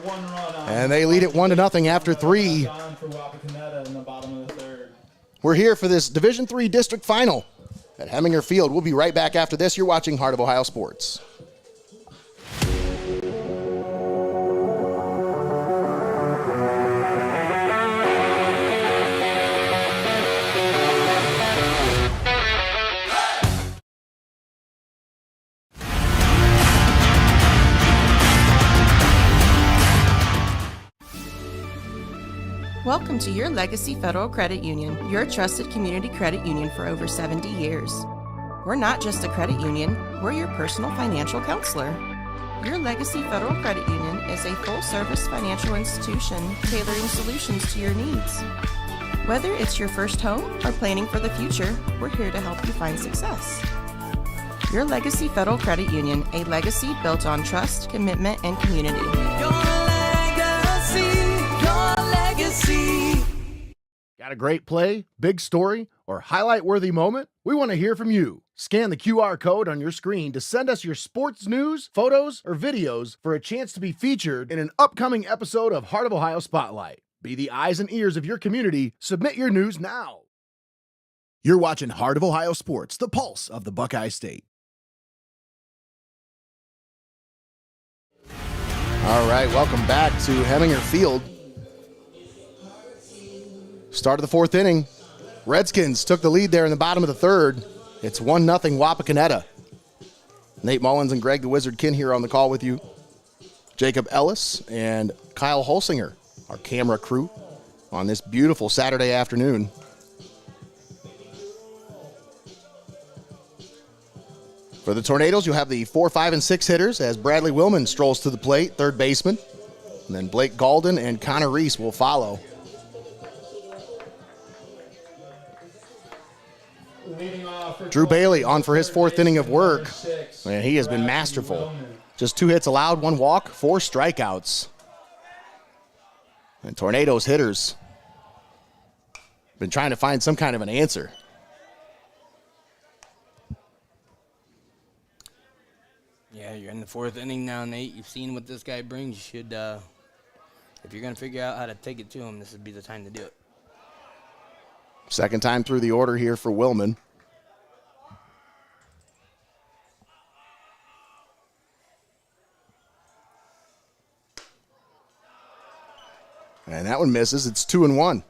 1 run on. And they lead it 1-0 after 3. Gone for Wapakoneta in the bottom of the 3rd. We're here for this Division III district final at Heminger Field. We'll be right back after this. You're watching Heart of Ohio Sports. Welcome to your Legacy Federal Credit Union, your trusted community credit union for over 70 years. We're not just a credit union, we're your personal financial counselor. Your Legacy Federal Credit Union is a full-service financial institution tailoring solutions to your needs. Whether it's your first home or planning for the future, we're here to help you find success. Your Legacy Federal Credit Union, a legacy built on trust, commitment, and community. Got a great play, big story, or highlight-worthy moment? We want to hear from you. Scan the QR code on your screen to send us your sports news, photos, or videos for a chance to be featured in an upcoming episode of Heart of Ohio Spotlight. Be the eyes and ears of your community. Submit your news now. You're watching Heart of Ohio Sports, the pulse of the Buckeye State. All right, welcome back to Heminger Field. Start of the 4th inning. Redskins took the lead there in the bottom of the 3rd. It's 1-0 Wapakoneta. Nate Mullins and Greg the Wizard Kinn here on the call with you. Jacob Ellis and Kyle Holsinger, our camera crew, on this beautiful Saturday afternoon. For the Tornadoes, you'll have the 4, 5, and 6 hitters as Bradley Willman strolls to the plate, third baseman. And then Blake Galden and Connor Reese will follow. Drew Bailey on for his 4th inning of work. And he has been masterful. Just 2 hits allowed, 1 walk, 4 strikeouts. And Tornadoes hitters been trying to find some kind of an answer. Yeah, you're in the 4th inning now, Nate. You've seen what this guy brings. You should, if you're going to figure out how to take it to him, this would be the time to do it. Second time through the order here for Willman. And that one misses. It's 2-1.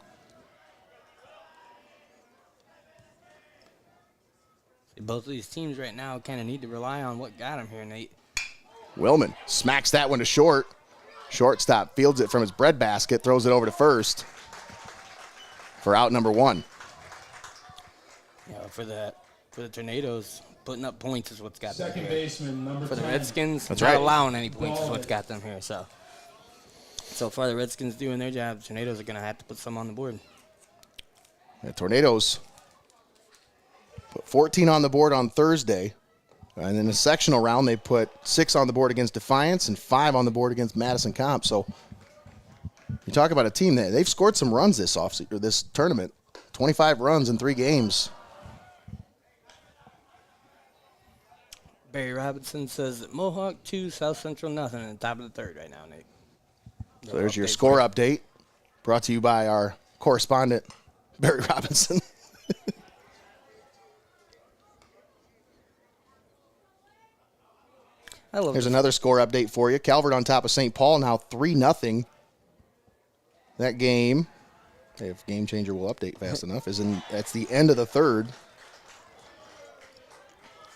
Both of these teams right now kind of need to rely on what got them here, Nate. Willman smacks that one to short. Shortstop fields it from his breadbasket, throws it over to first for out number 1. Yeah, for the Tornadoes, putting up points is what's got them Second here. baseman, number For the 10. Redskins, That's not right. allowing any points is what's got them here. So far, the Redskins doing their job. Tornadoes are going to have to put some on the board. The Tornadoes put 14 on the board on Thursday. And in the sectional round, they put 6 on the board against Defiance and 5 on the board against Madison Comp. So you talk about a team that they've scored some runs this tournament. 25 runs in 3 games. Barry Robinson says that Mohawk 2, South Central nothing in the top of the 3rd right now, Nate. So there's your score update, brought to you by our correspondent, Barry Robinson. Here's another score update for you. Calvert on top of St. Paul, now 3-0. That game, if Game Changer will update fast enough, that's the end of the 3rd.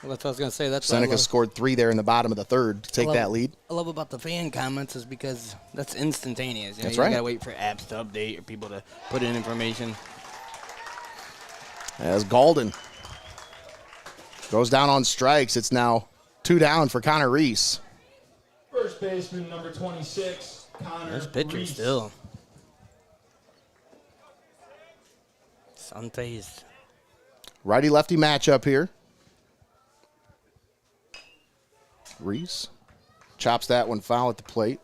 Well, that's what I was going to say. That's Seneca scored 3 there in the bottom of the 3rd to take that lead. I love about the fan comments is because that's instantaneous. You That's right. You got to wait for apps to update or people to put in information. As Galden goes down on strikes, it's now 2 down for Connor Reese. First baseman, number 26, Connor There's pitcher Reese. still. It's unfazed. Righty-lefty matchup here. Reese chops that one foul at the plate.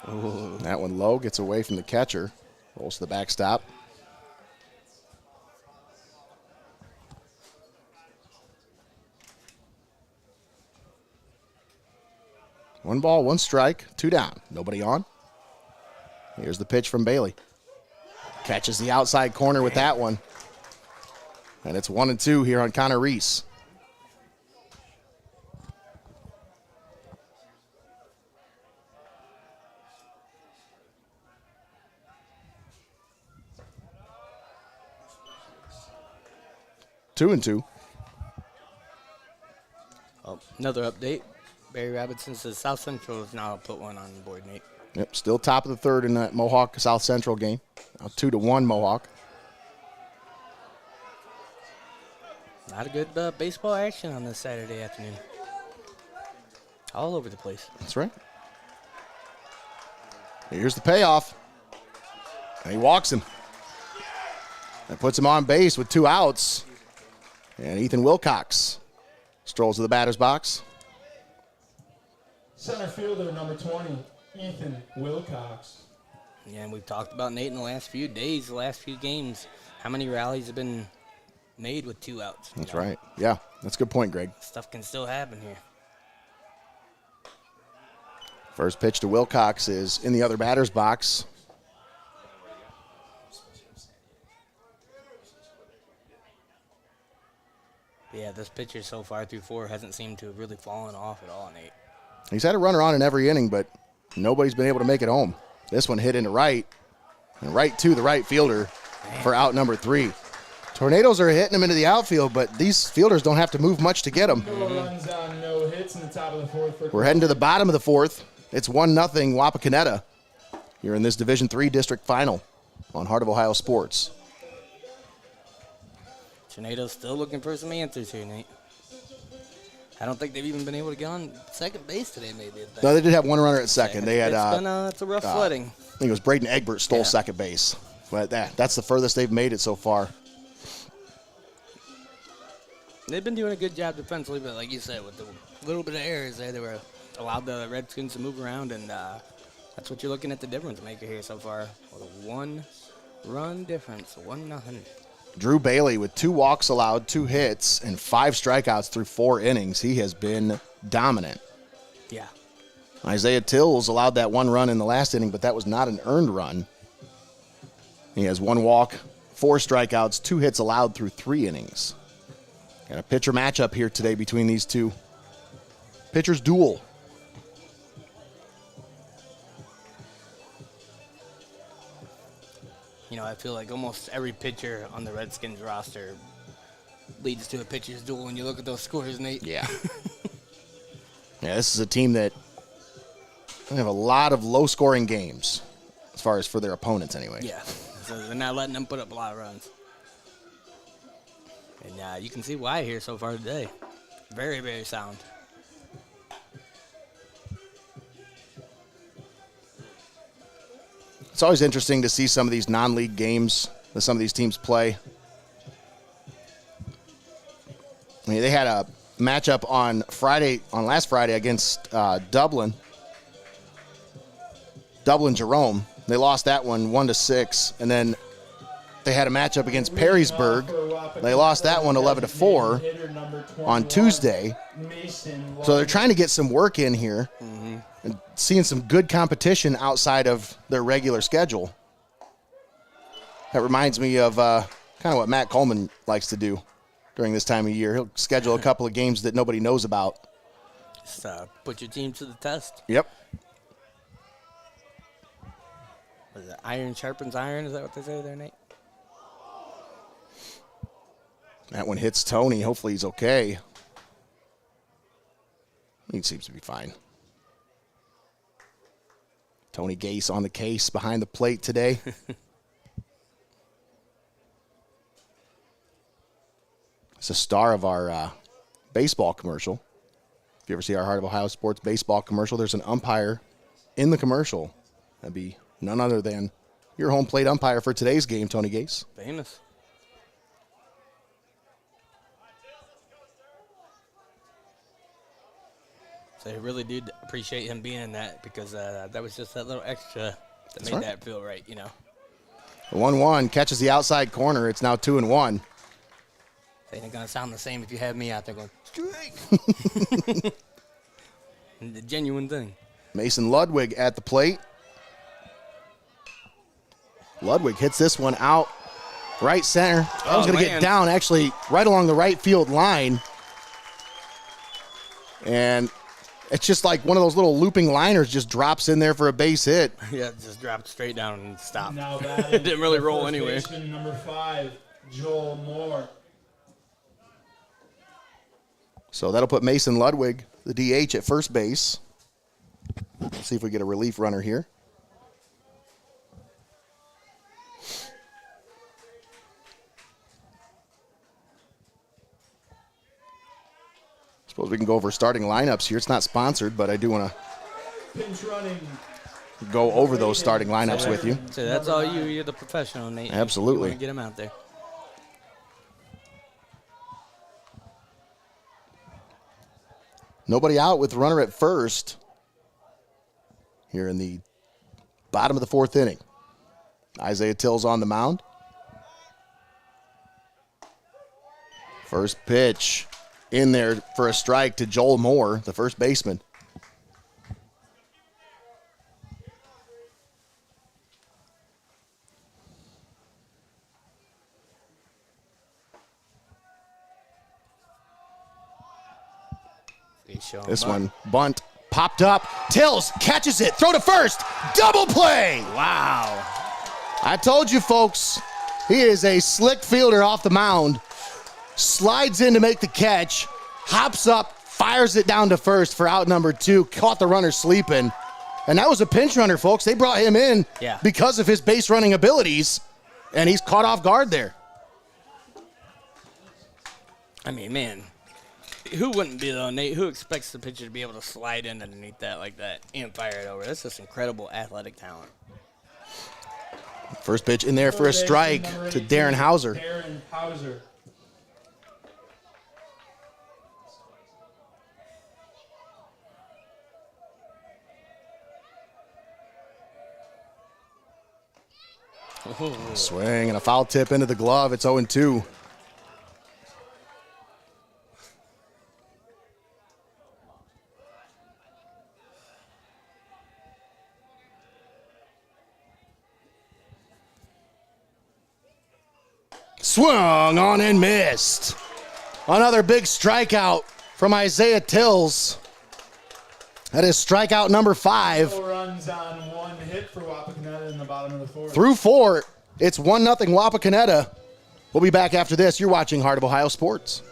Ooh. That one low, gets away from the catcher. Rolls to the backstop. One ball, 1 strike, 2 down. Nobody on. Here's the pitch from Bailey. Catches the outside corner with that one. And it's 1-2 here on Connor Reese. Two and two. Oh, another update. Barry Robinson says South Central has now put 1 on the board, Nate. Yep, still top of the 3rd in that Mohawk South Central game. Now 2-1 Mohawk. Not a good baseball action on this Saturday afternoon. All over the place. That's right. Here's the payoff. And he walks him. That puts him on base with 2 outs. And Ethan Wilcox strolls to the batter's box. Center fielder, number 20, Ethan Wilcox. Yeah, and we've talked about Nate in the last few days, the last few games, how many rallies have been made with 2 outs. That's right. Yeah, that's a good point, Greg. Stuff can still happen here. First pitch to Wilcox is in the other batter's box. Yeah, this pitcher so far through 4 hasn't seemed to have really fallen off at all, Nate. He's had a runner on in every inning, but nobody's been able to make it home. This one hit into right, and right to the right fielder for out number 3. Tornadoes are hitting him into the outfield, but these fielders don't have to move much to get him. No runs on, no hits in the top of the 4th. We're heading to the bottom of the 4th. It's 1-0 Wapakoneta. You're in this Division III district final on Heart of Ohio Sports. Tornadoes still looking for some answers here, Nate. I don't think they've even been able to get on second base today, maybe. No, they did have one runner at second. They had it's a rough sledding. I think it was Braden Egbert stole second base. But that's the furthest they've made it so far. They've been doing a good job defensively, but like you said, with the little bit of errors there, they were allowed the Redskins to move around, and that's what you're looking at the difference maker here so far. With a 1-run difference, 1-0. Drew Bailey with 2 walks allowed, 2 hits, and 5 strikeouts through 4 innings. He has been dominant. Yeah. Isaiah Tills allowed that 1 run in the last inning, but that was not an earned run. He has 1 walk, 4 strikeouts, 2 hits allowed through 3 innings. Got a pitcher matchup here today between these two. Pitchers duel. You know, I feel like almost every pitcher on the Redskins roster leads to a pitcher's duel when you look at those scores, Nate. Yeah. Yeah, this is a team that they have a lot of low-scoring games, as far as for their opponents anyway. Yeah, so they're not letting them put up a lot of runs. And you can see why here so far today. Very, very sound. It's always interesting to see some of these non-league games that some of these teams play. I mean, they had a matchup on last Friday against Dublin Jerome. They lost that one 1-6, and then they had a matchup against Perrysburg. They lost that one 11-4 on Tuesday. So they're trying to get some work in here and seeing some good competition outside of their regular schedule. That reminds me of kind of what Matt Coleman likes to do during this time of year. He'll schedule a couple of games that nobody knows about. Just put your team to the test. Yep. What is it? Iron sharpens iron? Is that what they say there, Nate? That one hits Tony. Hopefully he's okay. He seems to be fine. Tony Gase on the case behind the plate today. It's a star of our baseball commercial. If you ever see our Heart of Ohio Sports baseball commercial, there's an umpire in the commercial. That'd be none other than your home plate umpire for today's game, Tony Gase. Famous. So I really do appreciate him being in that because that was just that little extra that made that feel right, you know. 1-1 catches the outside corner. It's now 2-1. It ain't going to sound the same if you have me out there going, strike. The genuine thing. Mason Ludwig at the plate. Ludwig hits this one out right center. I was going to get down actually right along the right field line. And it's just like one of those little looping liners just drops in there for a base hit. Yeah, it just dropped straight down and stopped. Now It didn't really roll anyway. Baseman number 5, Joel Moore. So that'll put Mason Ludwig, the DH, at first base. Let's see if we get a relief runner here. Suppose we can go over starting lineups here. It's not sponsored, but I do want Pinch running. to go over those starting lineups with you. So that's all you. You're the professional, Nate. Absolutely. You want to get him out there. Nobody out with runner at first here in the bottom of the 4th inning. Isaiah Tills on the mound. First pitch in there for a strike to Joel Moore, the first baseman. This one, bunt, popped up. Tills catches it, throw to first, double play. Wow. I told you, folks, he is a slick fielder off the mound. Slides in to make the catch, hops up, fires it down to first for out number 2, caught the runner sleeping. And that was a pinch runner, folks. They brought him in because of his base running abilities, and he's caught off guard there. I mean, man, Who wouldn't be though, Nate? Who expects the pitcher to be able to slide in underneath that like that and fire it over? That's just incredible athletic talent. First pitch in there for a strike to Darren Hauser. Darren Hauser. Swing and a foul tip into the glove. It's 0-2. Swung on and missed. Another big strikeout from Isaiah Tills. That is strikeout number 5. 4 runs on 1 hit for Wapakoneta in the bottom of the 4th. Through 4, it's 1-0 Wapakoneta. We'll be back after this. You're watching Heart of Ohio Sports.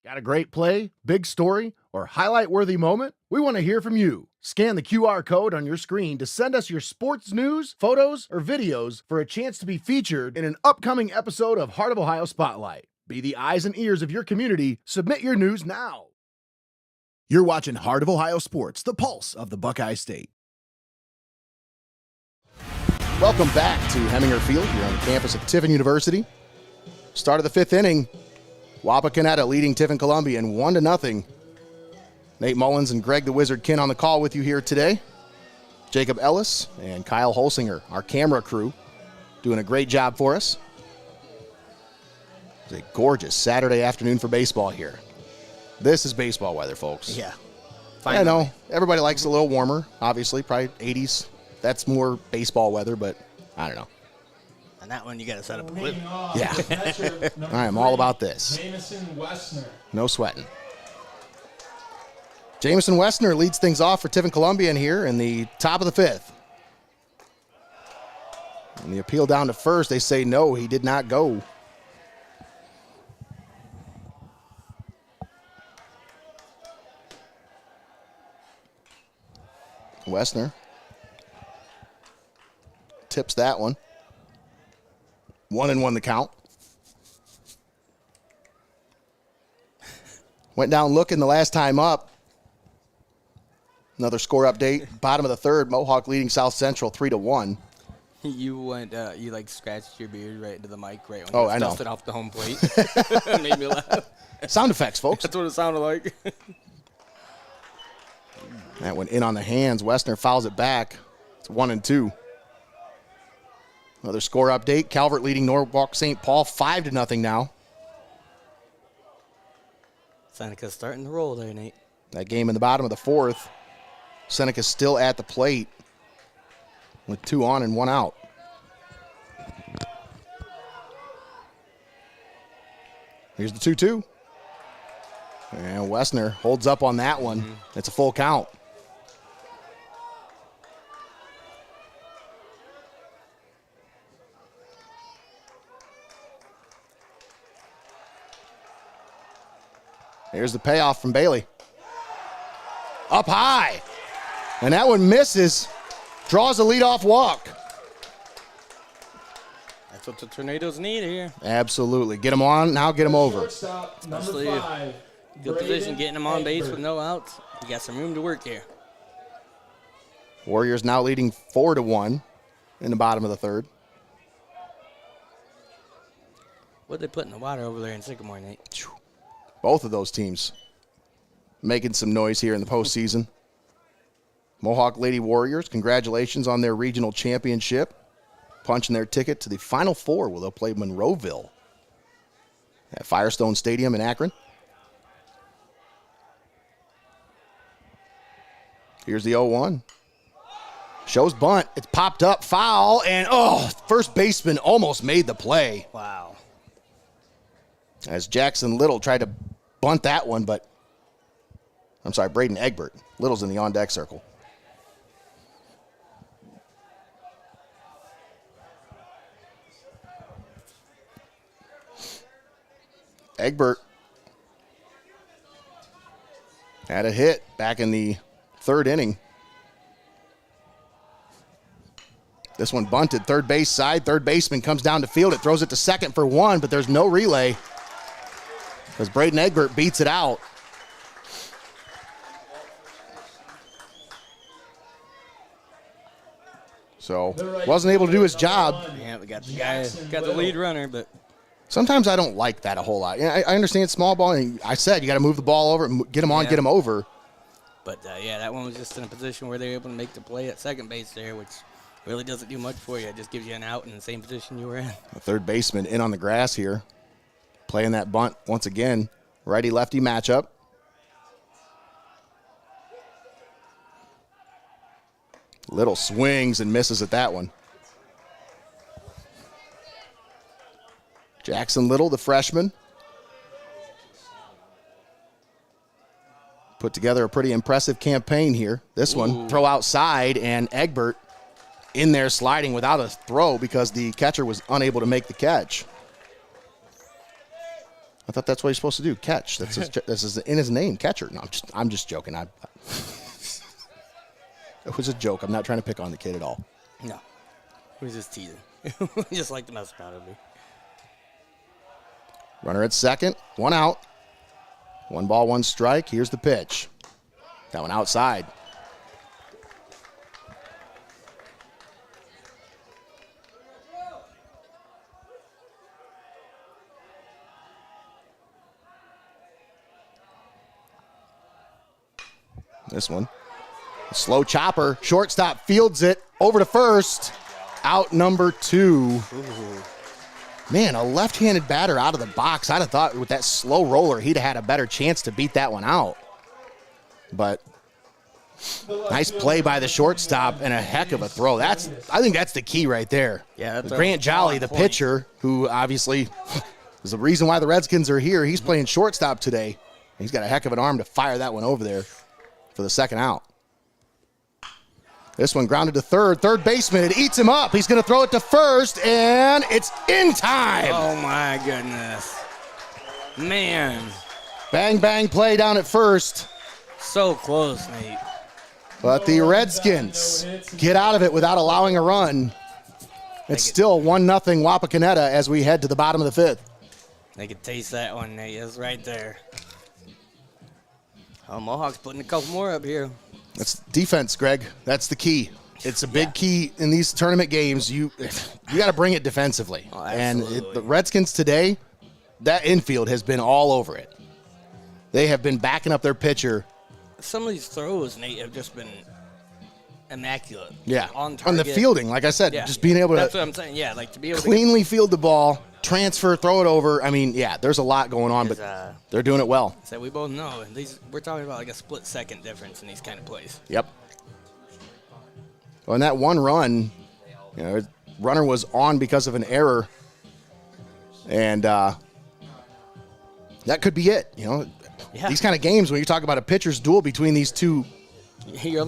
Got a great play, big story, or highlight-worthy moment? We want to hear from you. Scan the QR code on your screen to send us your sports news, photos, or videos for a chance to be featured in an upcoming episode of Heart of Ohio Spotlight. Be the eyes and ears of your community. Submit your news now. You're watching Heart of Ohio Sports, the pulse of the Buckeye State. Welcome back to Heminger Field here on the campus of Tiffin University. Start of the 5th inning. Wapakoneta leading Tiffin Columbian 1-0. Nate Mullins and Greg the Wizard Kinn on the call with you here today. Jacob Ellis and Kyle Holsinger, our camera crew, doing a great job for us. It's a gorgeous Saturday afternoon for baseball here. This is baseball weather, folks. Yeah. I know everybody likes a little warmer, obviously, probably 80s. That's more baseball weather, but I don't know. And that one you got to set up a clip. Yeah. I am all about this. Jamison Westner. No sweating. Jamison Westner leads things off for Tiffin Columbian here in the top of the 5th. And the appeal down to first, they say no, he did not go. Westner tips that one. 1-1 the count. Went down looking the last time up. Another score update. Bottom of the 3rd, Mohawk leading South Central 3-1. You went, you like scratched your beard right into the mic right when Oh, you I know. dusted off the home plate. Made me laugh. Sound effects, folks. That's what it sounded like. That went in on the hands. Westner fouls it back. It's 1-2. Another score update. Calvert leading Norwalk St. Paul 5-0 now. Seneca's starting to roll there, Nate. That game in the bottom of the 4th. Seneca's still at the plate with 2 on and 1 out. Here's the 2-2. And Westner holds up on that one. It's a full count. Here's the payoff from Bailey. Up high. And that one misses. Draws a leadoff walk. That's what the Tornadoes need here. Absolutely. Get them on, now get them over. Shortstop, number Especially 5. Good position, Braden getting them on base Egbert. with no outs. You got some room to work here. Warriors now leading 4-1 in the bottom of the 3rd. What they put in the water over there in Sycamore, Nate? Both of those teams making some noise here in the postseason. Mohawk Lady Warriors, congratulations on their regional championship. Punching their ticket to the Final Four where they'll play Monroeville at Firestone Stadium in Akron. Here's the 0-1. Shows bunt. It's popped up, foul, and first baseman almost made the play. Wow. As Jackson Little tried to bunt that one, but I'm sorry, Braden Egbert. Little's in the on-deck circle. Egbert had a hit back in the third inning. This one bunted, third base side. Third baseman comes down to field. It throws it to second for one, but there's no relay because Braden Egbert beats it out. So wasn't able to do his job. Yeah, we got the guy, got the lead runner, but Sometimes I don't like that a whole lot. I understand small ball, and I said you got to move the ball over, get him on, get him over. But, yeah, that one was just in a position where they were able to make the play at second base there, which really doesn't do much for you. It just gives you an out in the same position you were in. The third baseman in on the grass here, playing that bunt once again. Righty-lefty matchup. Little swings and misses at that one. Jackson Little, the freshman, put together a pretty impressive campaign here. This one, throw outside, and Egbert in there sliding without a throw because the catcher was unable to make the catch. I thought that's what he's supposed to do, catch. That's this is in his name, catcher. No, I'm just joking. It was a joke. I'm not trying to pick on the kid at all. No, he was just teasing. He just like to mess around with me. Runner at second, one out. 1 ball, 1 strike. Here's the pitch. That one outside. This one. Slow chopper. Shortstop fields it over to first. Out number 2. Man, a left-handed batter out of the box. I'd have thought with that slow roller, he'd have had a better chance to beat that one out. But nice play by the shortstop and a heck of a throw. I think that's the key right there. Yeah, that's Grant Jolly, the pitcher, who obviously is the reason why the Redskins are here. He's playing shortstop today. He's got a heck of an arm to fire that one over there for the second out. This one grounded to third. Third baseman, it eats him up. He's going to throw it to first, and it's in time. Oh, my goodness. Man. Bang, bang play down at first. So close, Nate. But the Redskins get out of it without allowing a run. It's still 1-0 Wapakoneta as we head to the bottom of the 5th. They could taste that one, Nate. It's right there. Oh, Mohawk's putting a couple more up here. That's defense, Greg. That's the key. It's a big key in these tournament games. You got to bring it defensively. Oh, and the Redskins today, that infield has been all over it. They have been backing up their pitcher. Some of these throws, Nate, have just been immaculate. Yeah. On the fielding, like I said, just being able That's to what I'm saying. Yeah, like to be able cleanly field the ball, transfer, throw it over. I mean, yeah, there's a lot going on, but they're doing it well. So we both know we're talking about like a split-second difference in these kind of plays. Yep. Well, in that one run, runner was on because of an error, and that could be it. These kind of games when you talk about a pitcher's duel between these two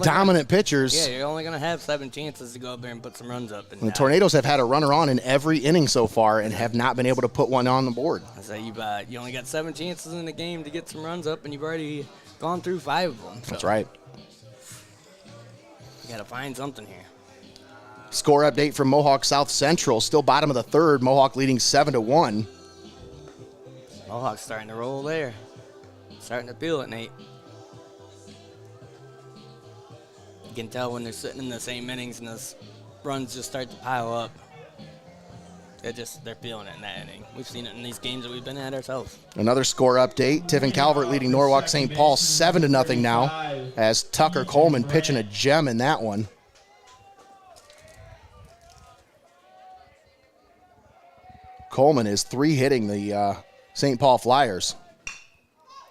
dominant pitchers. Yeah, you're only going to have 7 chances to go up there and put some runs up. And the Tornadoes have had a runner on in every inning so far and have not been able to put one on the board. I say you only got 7 chances in the game to get some runs up, and you've already gone through 5 of them. So that's right. You got to find something here. Score update from Mohawk South Central. Still bottom of the 3rd. Mohawk leading 7-1. Mohawk's starting to roll there. Starting to feel it, Nate. You can tell when they're sitting in the same innings and those runs just start to pile up. They're feeling it in that inning. We've seen it in these games that we've been at ourselves. Another score update. Tiffin Calvert leading Norwalk St. Paul 7-0 now as Tucker Coleman pitching a gem in that one. Coleman is 3-hitting the St. Paul Flyers.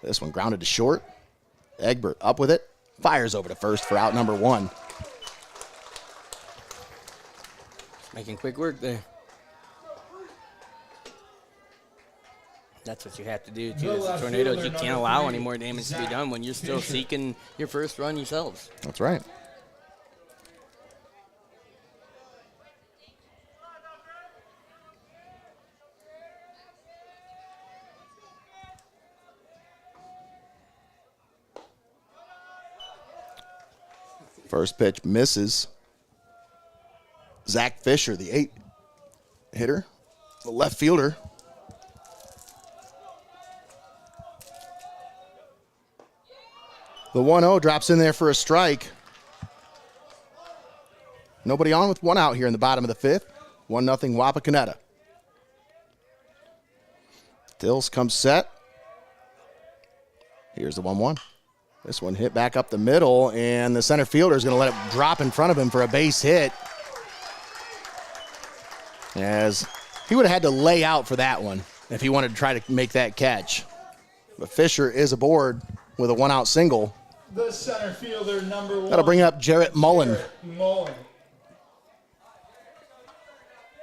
This one grounded to short. Egbert up with it. Fires over to first for out number 1. Making quick work there. That's what you have to do, too. As the Tornadoes, you can't allow any more damage to be done when you're still seeking your first run yourselves. That's right. First pitch misses. Zach Fisher, the 8 hitter, the left fielder. The 1-0 drops in there for a strike. Nobody on with 1 out here in the bottom of the 5th. 1-0 Wapakoneta. Tills comes set. Here's the 1-1. This one hit back up the middle, and the center fielder is going to let it drop in front of him for a base hit. As he would have had to lay out for that one if he wanted to try to make that catch. But Fisher is aboard with a 1-out single. The center fielder, number 1. That'll bring up Jarrett Mullen. Mullins.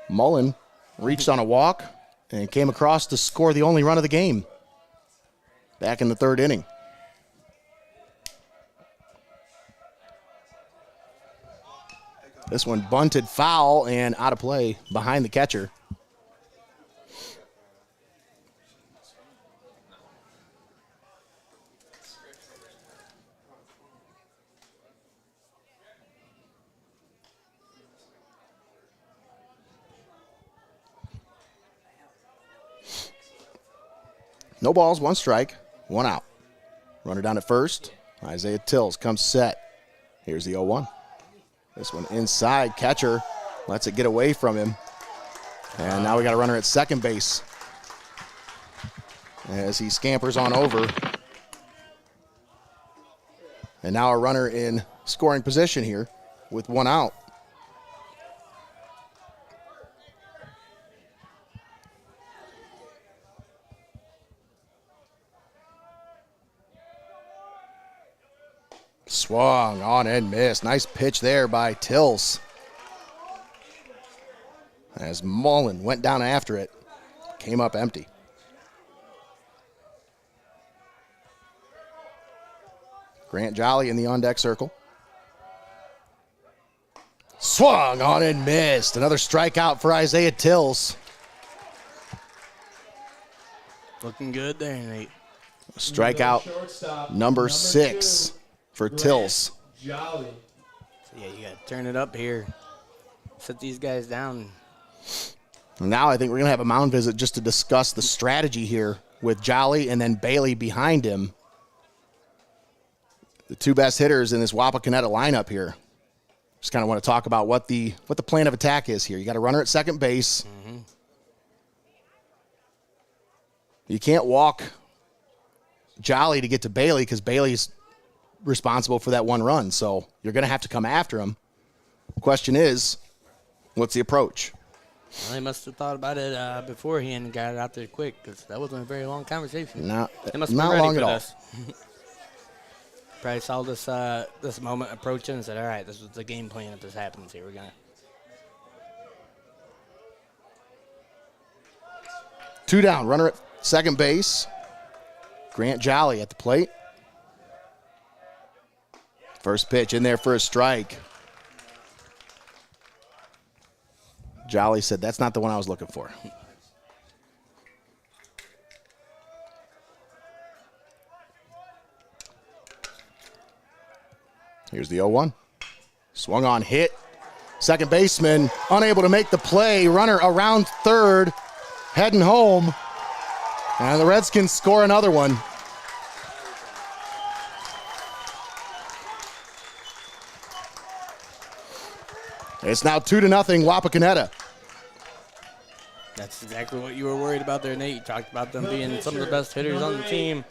Mullen reached on a walk and came across to score the only run of the game back in the 3rd inning. This one bunted foul and out of play behind the catcher. No balls, 1 strike, 1 out. Runner down at first. Isaiah Tills comes set. Here's the 0-1. This one inside. Catcher lets it get away from him. And now we got a runner at second base as he scampers on over. And now a runner in scoring position here with 1 out. Swung on and missed. Nice pitch there by Tills. As Mullen went down after it, came up empty. Grant Jolly in the on-deck circle. Swung on and missed. Another strikeout for Isaiah Tills. Looking good there, Nate. Strikeout number 6 for Tills. Jolly. So yeah, you got to turn it up here. Set these guys down. Now I think we're going to have a mound visit just to discuss the strategy here with Jolly and then Bailey behind him. The 2 best hitters in this Wapakoneta lineup here. Just kind of want to talk about what the plan of attack is here. You got a runner at second base. Mm-hmm. You can't walk Jolly to get to Bailey because Bailey's responsible for that 1 run. So you're going to have to come after him. Question is, what's the approach? Well, they must have thought about it beforehand and got it out there quick because that wasn't a very long conversation. No, they must have not been ready long for at all. this. Probably saw this moment approaching and said, all right, this is the game plan if this happens here. We're going to. 2 down, runner at second base. Grant Jolly at the plate. First pitch in there for a strike. Jolly said, that's not the one I was looking for. Here's the 0-1. Swung on, hit. Second baseman unable to make the play. Runner around third, heading home. And the Redskins score another one. It's now 2-0 Wapakoneta. That's exactly what you were worried about there, Nate. You talked about them being some of the best hitters on the team.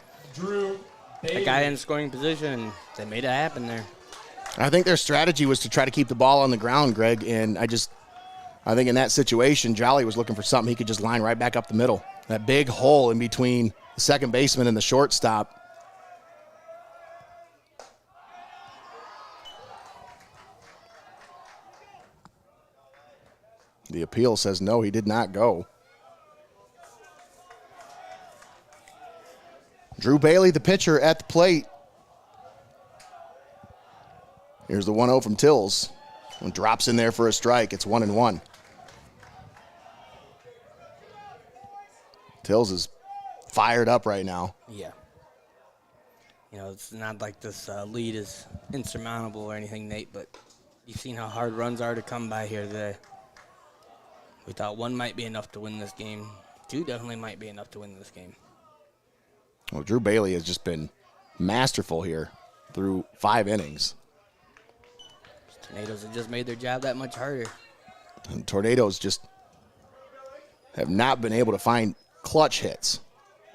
A guy in scoring position, and they made it happen there. I think their strategy was to try to keep the ball on the ground, Greg, and I think in that situation, Jolly was looking for something he could just line right back up the middle. That big hole in between the second baseman and the shortstop. The appeal says no, he did not go. Drew Bailey, the pitcher, at the plate. Here's the 1-0 from Tills. One drops in there for a strike. It's 1-1. Tills is fired up right now. Yeah. You know, it's not like this lead is insurmountable or anything, Nate, but you've seen how hard runs are to come by here today. We thought 1 might be enough to win this game. 2 definitely might be enough to win this game. Well, Drew Bailey has just been masterful here through 5 innings. Tornadoes have just made their job that much harder. And Tornadoes just have not been able to find clutch hits.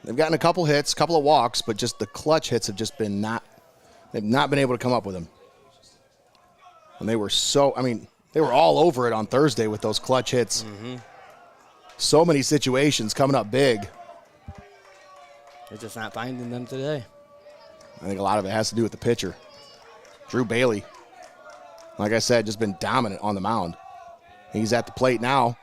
They've gotten a couple hits, a couple of walks, but just the clutch hits have just been they've not been able to come up with them. And they were they were all over it on Thursday with those clutch hits. Mm-hmm. So many situations coming up big. They're just not finding them today. I think a lot of it has to do with the pitcher. Drew Bailey, like I said, just been dominant on the mound. He's at the plate now.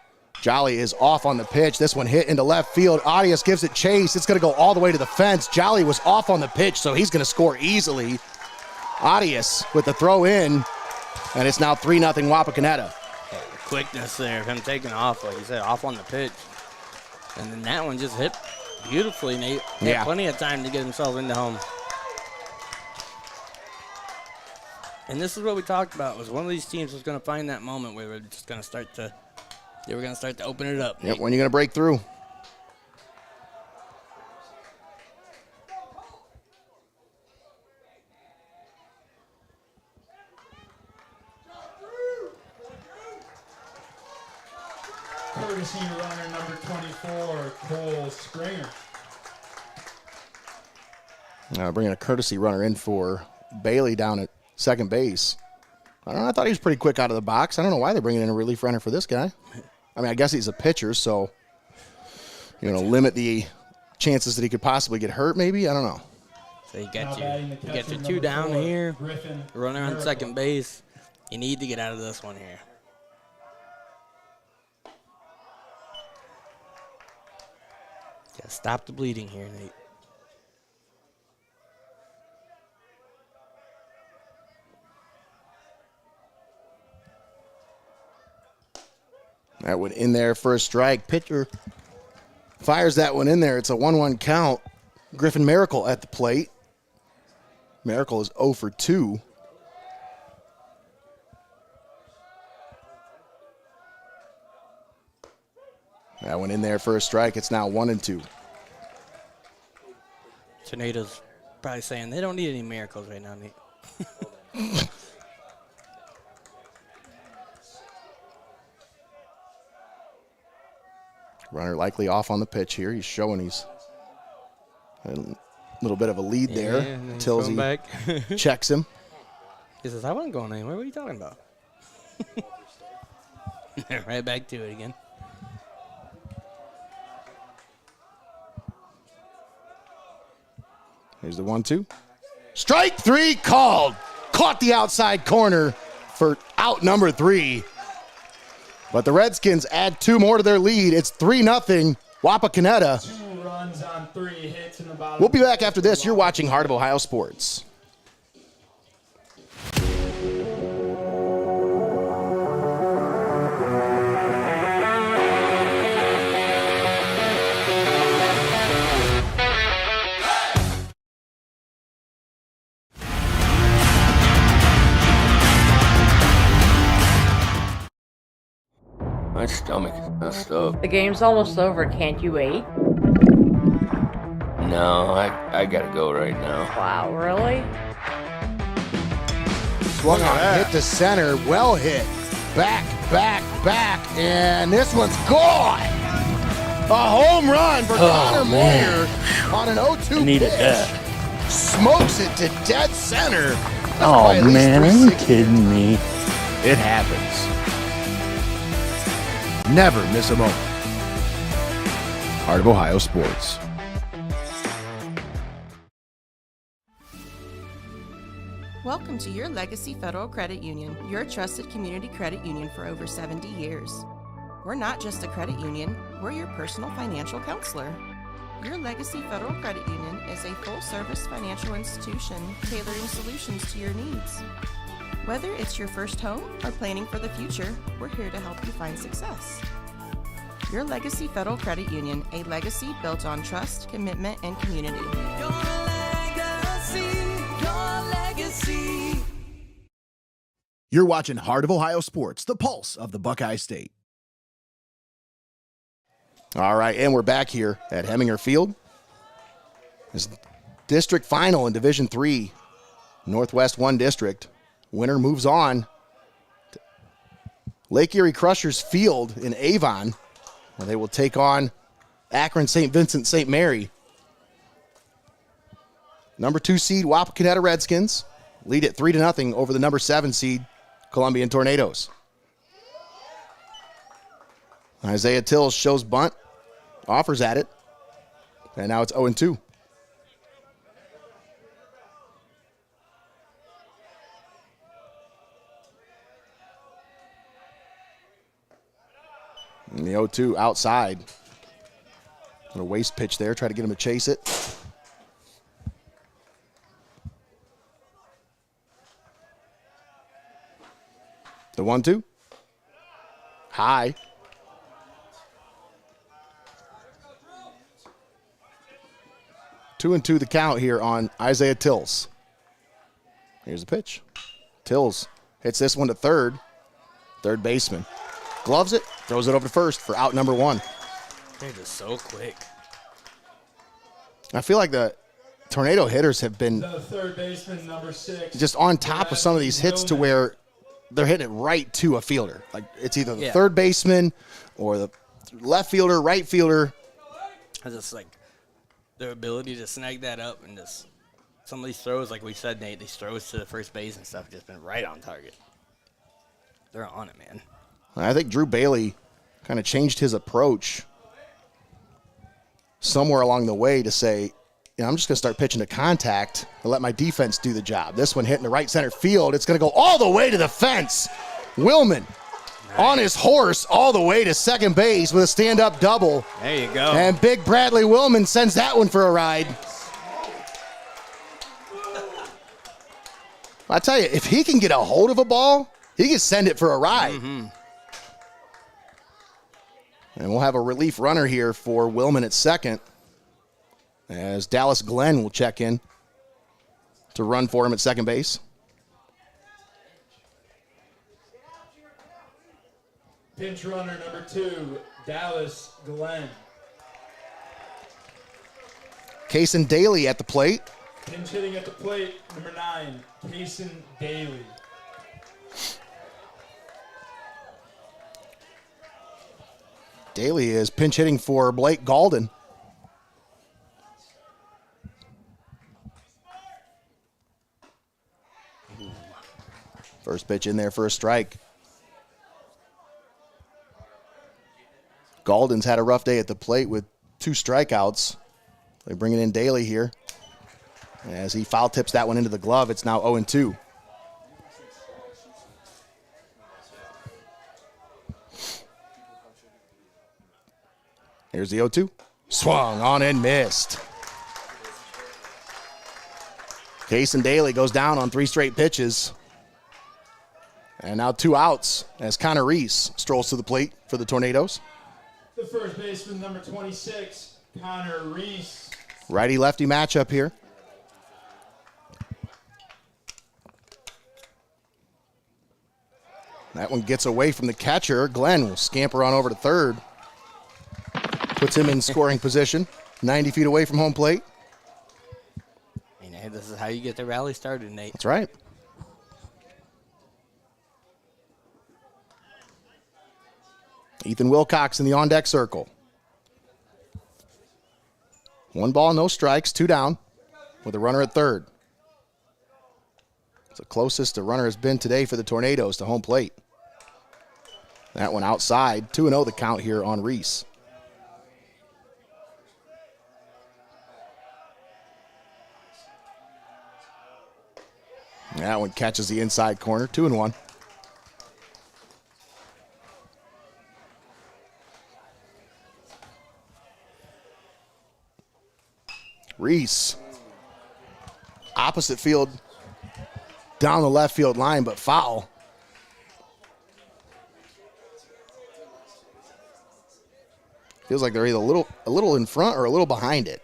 Jolly is off on the pitch. This one hit into left field. Arias gives it chase. It's going to go all the way to the fence. Jolly was off on the pitch, so he's going to score easily. Arias with the throw in, and it's now 3-0 Wapakoneta. Yeah, the quickness there of him taking off, like you said, off on the pitch. And then that one just hit beautifully, Nate. He had plenty of time to get himself into home. And this is what we talked about, was one of these teams was going to find that moment where we're just going to start to open it up. Yep, when you're going to break through. Courtesy runner number 24, Cole Springer. Bringing a courtesy runner in for Bailey down at second base. I don't know, I thought he was pretty quick out of the box. I don't know why they're bringing in a relief runner for this guy. I mean, I guess he's a pitcher, so you're going to limit the chances that he could possibly get hurt, maybe? I don't know. So you got your 2 down here, runner on second base. You need to get out of this one here. Yeah, stop the bleeding here, Nate. That one in there for a strike. Pitcher fires that one in there. It's a 1-1 count. Griffin Miracle at the plate. Miracle is 0 for 2. That one in there for a strike. It's now 1-2. Tornadoes probably saying they don't need any miracles right now, Nate. Runner likely off on the pitch here. He's showing he's a little bit of a lead there until he back. checks him. He says, I wasn't going anywhere. What are you talking about? Right back to it again. Here's the 1-2. Strike 3 called. Caught the outside corner for out number 3. But the Redskins add 2 more to their lead. It's 3-0 Wapakoneta. 2 runs on 3 hits in the bottom. We'll be back after this. You're watching Heart of Ohio Sports. My stomach is messed up. The game's almost over. Can't you wait? No, I gotta go right now. Wow, really? Swung on, hit to center, well hit. Back, and this one's gone. A home run for Connor Moyer on an 0-2 pitch. Smokes it to dead center. Oh man, are you kidding me? It happens. Never miss a moment. Heart of Ohio Sports. Welcome to your Legacy Federal Credit Union, your trusted community credit union for over 70 years. We're not just a credit union, we're your personal financial counselor. Your Legacy Federal Credit Union is a full-service financial institution tailoring solutions to your needs. Whether it's your first home or planning for the future, we're here to help you find success. Your Legacy Federal Credit Union, a legacy built on trust, commitment, and community. Your legacy, your legacy. You're watching Heart of Ohio Sports, the pulse of the Buckeye State. All right, and we're back here at Heminger Field. This district final in Division III, Northwest 1 District. Winner moves on to Lake Erie Crushers Field in Avon, where they will take on Akron St. Vincent St. Mary. Number 2 seed Wapakoneta Redskins lead it 3-0 over the number 7 seed Columbian Tornadoes. Isaiah Tills shows bunt, offers at it, and now it's 0-2. And the 0-2 outside. A waste pitch there, try to get him to chase it. The 1-2. High. Two and two the count here on Isaiah Tills. Here's the pitch. Tills hits this one to third. Third baseman gloves it, throws it over to first for out number 1. They're just so quick. I feel like the Tornado hitters have been The third baseman, number 6. just on top of some of these hits to where they're hitting it right to a fielder. Like it's either the third baseman or the left fielder, right fielder. I just like their ability to snag that up and just some of these throws, like we said, Nate, these throws to the first base and stuff have just been right on target. They're on it, man. I think Drew Bailey kind of changed his approach somewhere along the way to say, I'm just going to start pitching to contact and let my defense do the job. This one hitting the right center field. It's going to go all the way to the fence. Willman on his horse all the way to second base with a stand-up double. There you go. And big Bradley Willman sends that one for a ride. I tell you, if he can get a hold of a ball, he can send it for a ride. Mm-hmm. And we'll have a relief runner here for Willman at second, as Dallas Glenn will check in to run for him at second base. Pinch runner number 2, Dallas Glenn. Kaysen Daly at the plate. Pinch hitting at the plate, number 9, Kaysen Daly. Daly is pinch hitting for Blake Galden. First pitch in there for a strike. Galden's had a rough day at the plate with 2 strikeouts. They're bringing in Daly here. As he foul tips that one into the glove, it's now 0-2. Here's the 0-2. Swung on and missed. Kaysen Daly goes down on 3 straight pitches. And now 2 outs as Connor Reese strolls to the plate for the Tornadoes. The first baseman, number 26, Connor Reese. Righty-lefty matchup here. That one gets away from the catcher. Glenn will scamper on over to third. Puts him in scoring position, 90 feet away from home plate. Hey, this is how you get the rally started, Nate. That's right. Ethan Wilcox in the on-deck circle. 1 ball, no strikes, 2 down with a runner at third. It's the closest a runner has been today for the Tornadoes to home plate. That one outside, 2-0 the count here on Reese. That one catches the inside corner, 2-1. Reese. Opposite field, down the left field line, but foul. Feels like they're either a little in front or a little behind it.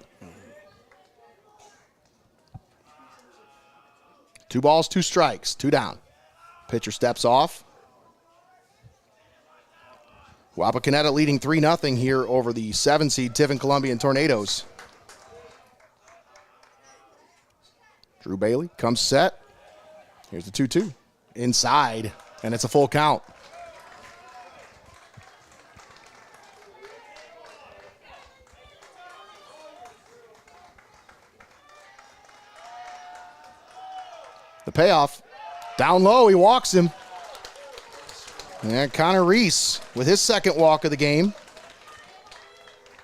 2 balls, 2 strikes, 2 down. Pitcher steps off. Wapakoneta leading 3-0 here over the 7-seed Tiffin Columbian Tornadoes. Drew Bailey comes set. Here's the 2-2. Inside, and it's a full count. The payoff, down low, he walks him. And Connor Reese with his second walk of the game.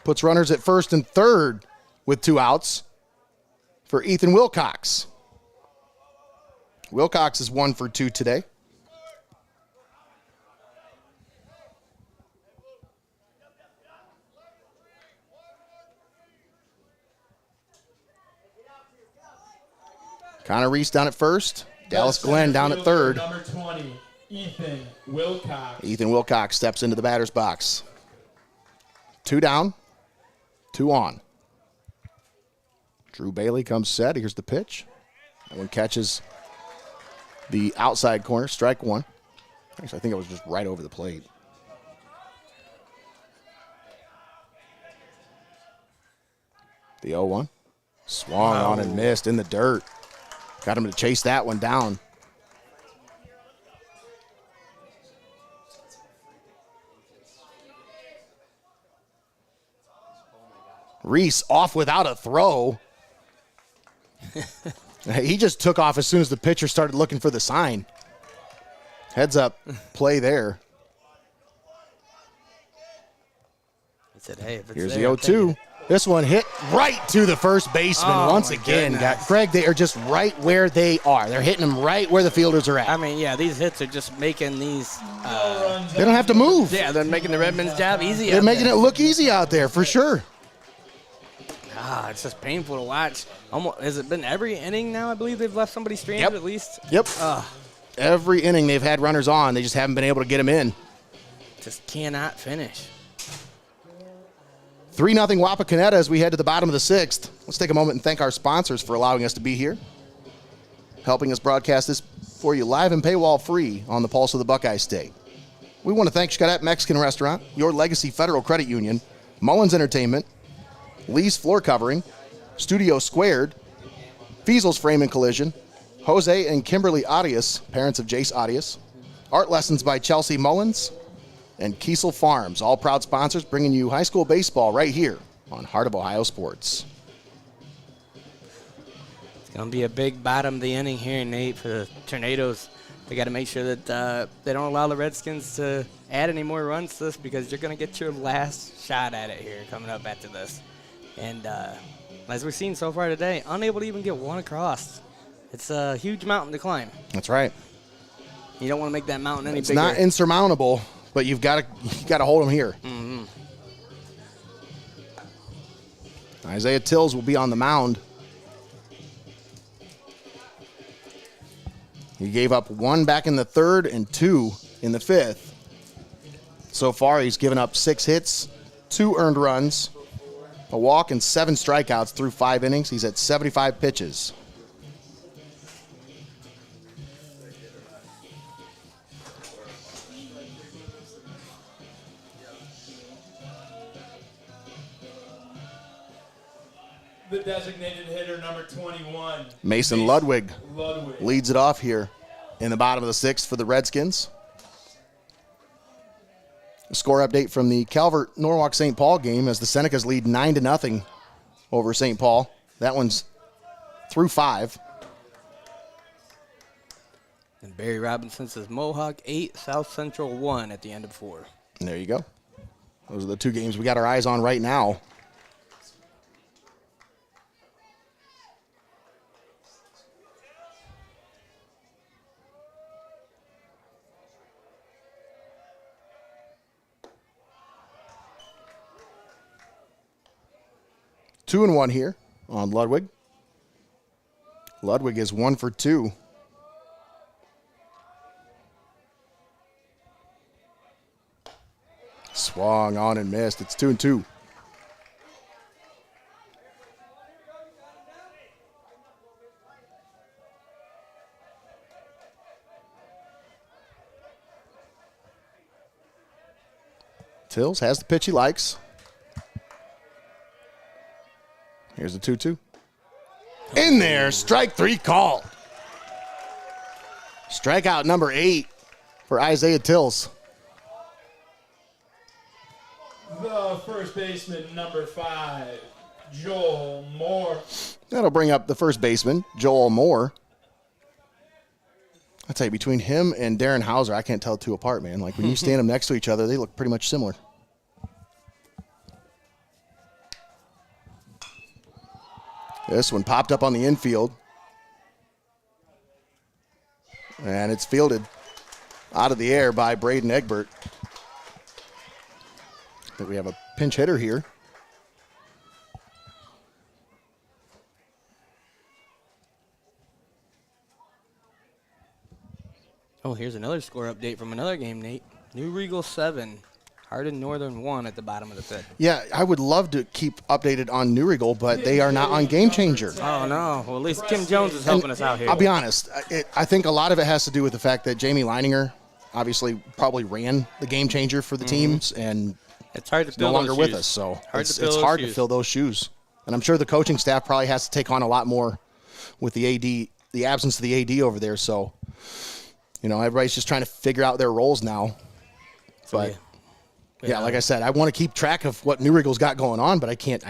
Puts runners at first and third with 2 outs for Ethan Wilcox. Wilcox is 1 for 2 today. Connor Reese down at first. Dallas Glenn down at third. Number 20, Ethan Wilcox. Ethan Wilcox steps into the batter's box. 2 down, 2 on. Drew Bailey comes set. Here's the pitch. That one catches the outside corner, strike 1. Actually, I think it was just right over the plate. The 0-1. Swung on and missed in the dirt. Got him to chase that one down. Reese off without a throw. He just took off as soon as the pitcher started looking for the sign. Heads up play there. He said, hey, if it's Here's there, the 0-2. This one hit right to the first baseman once again. Craig, they are just right where they are. They're hitting them right where the fielders are at. I mean, yeah, these hits are just making these. They don't have to move. Yeah, they're making the Redmen's job easy. They're making it look easy out there for sure. It's just painful to watch. Almost, has it been every inning now? I believe they've left somebody stranded at least. Yep. Every inning they've had runners on. They just haven't been able to get them in. Just cannot finish. 3-0 Wapakoneta as we head to the bottom of the 6th. Let's take a moment and thank our sponsors for allowing us to be here, helping us broadcast this for you live and paywall free on the Pulse of the Buckeye State. We want to thank XCARET Mexican Restaurant, Your Legacy Federal Credit Union, Mullins Entertainment, Lee's Floor Covering, Studio Squared, FEASEL'S Frame and Collision, Jose and Kimberly ARIAS, parents of JAYCE ARIAS, Art Lessons by Chelsea Mullins, and KIESEL Farms, all proud sponsors bringing you high school baseball right here on Heart of Ohio Sports. It's going to be a big bottom of the inning here, Nate, for the Tornadoes. They got to make sure that they don't allow the Redskins to add any more runs to this because you're going to get your last shot at it here coming up after this. And as we've seen so far today, unable to even get one across. It's a huge mountain to climb. That's right. You don't want to make that mountain any it's bigger. It's not insurmountable, but you've got to hold them here. Mm-hmm. Isaiah Tills will be on the mound. He gave up 1 back in the 3rd and 2 in the 5th. So far, he's given up 6 hits, 2 earned runs, a walk, and 7 strikeouts through 5 innings. He's at 75 pitches. The designated hitter, number 21. Mason Ludwig leads it off here in the bottom of the 6th for the Redskins. A score update from the Calvert-Norwalk-St. Paul game as the Senecas lead 9-0 over St. Paul. That one's through 5. And Barry Robinson says Mohawk 8, South Central 1 at the end of 4. And there you go. Those are the 2 games we got our eyes on right now. Two and 1 here on Ludwig. Ludwig is 1 for 2. Swung on and missed. It's 2-2. Tills has the pitch he likes. Here's the 2-2. In there, strike 3 called. Strikeout number 8 for Isaiah Tills. The first baseman, number 5, Joel Moore. That'll bring up the first baseman, Joel Moore. I tell you, between him and Darren Hauser, I can't tell the two apart, man. Like, when you stand them next to each other, they look pretty much similar. This one popped up on the infield. And it's fielded out of the air by Braden Egbert. I think we have a pinch hitter here. Oh, here's another score update from another game, Nate. New Regal 7, Hardin Northern 1 at the bottom of the 5th. Yeah, I would love to keep updated on New Regal, but they are not on Game Changer. Oh, no. Well, at least Kim Jones is helping us out here. I'll be honest. I think a lot of it has to do with the fact that Jamie Leininger obviously probably ran the Game Changer for the teams, and it's hard to fill no longer with us. So it's hard to fill those shoes. And I'm sure the coaching staff probably has to take on a lot more with the AD, the absence of the AD over there. So, you know, everybody's just trying to figure out their roles now. But yeah, like I said, I want to keep track of what New Regal's got going on, but I can't.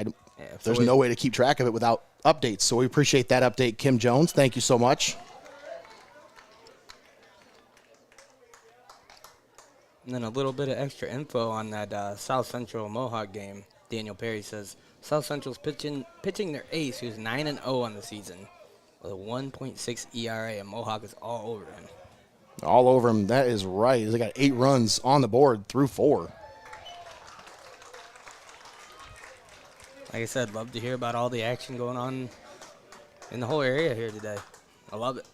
There's no way to keep track of it without updates. So we appreciate that update, Kim Jones. Thank you so much. And then a little bit of extra info on that South Central Mohawk game. Daniel Perry says South Central's pitching their ace, who's 9-0 on the season, with a 1.6 ERA, and Mohawk is all over him. All over him. That is right. They got 8 runs on the board through 4. Like I said, love to hear about all the action going on in the whole area here today. I love it.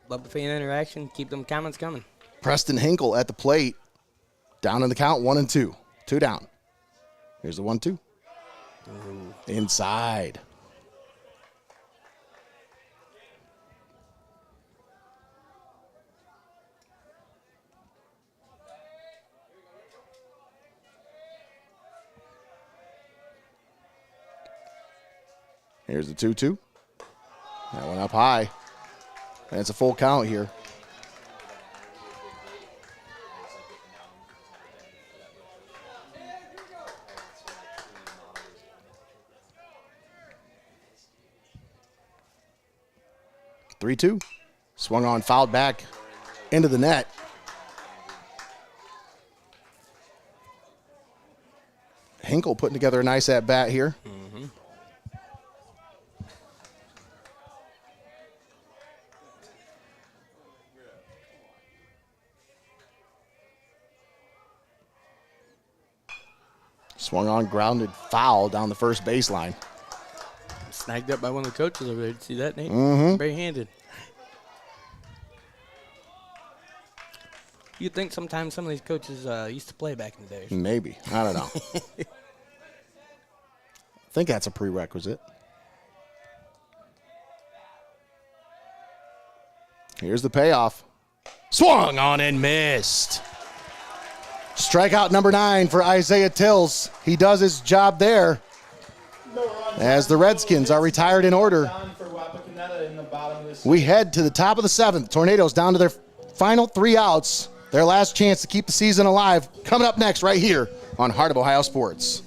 Love the fan interaction. Keep them comments coming. Preston Hinkle at the plate. Down in the count, 1-2. 2 down. Here's the 1-2. Inside. Here's the 2-2. That one up high. And it's a full count here. Three-two. Swung on, fouled back into the net. Hinkle putting together a nice at-bat here. Swung on, grounded, foul down the first baseline. Snagged up by one of the coaches over there. Did you see that, Nate? Bare-handed. You'd think sometimes some of these coaches used to play back in the day. Maybe. I don't know. I think that's a prerequisite. Here's the payoff. Swung on and missed. Strikeout number 9 for Isaiah Tills. He does his job there as the Redskins are retired in order. We head to the top of the 7th. Tornadoes down to their final 3 outs. Their last chance to keep the season alive. Coming up next right here on Heart of Ohio Sports.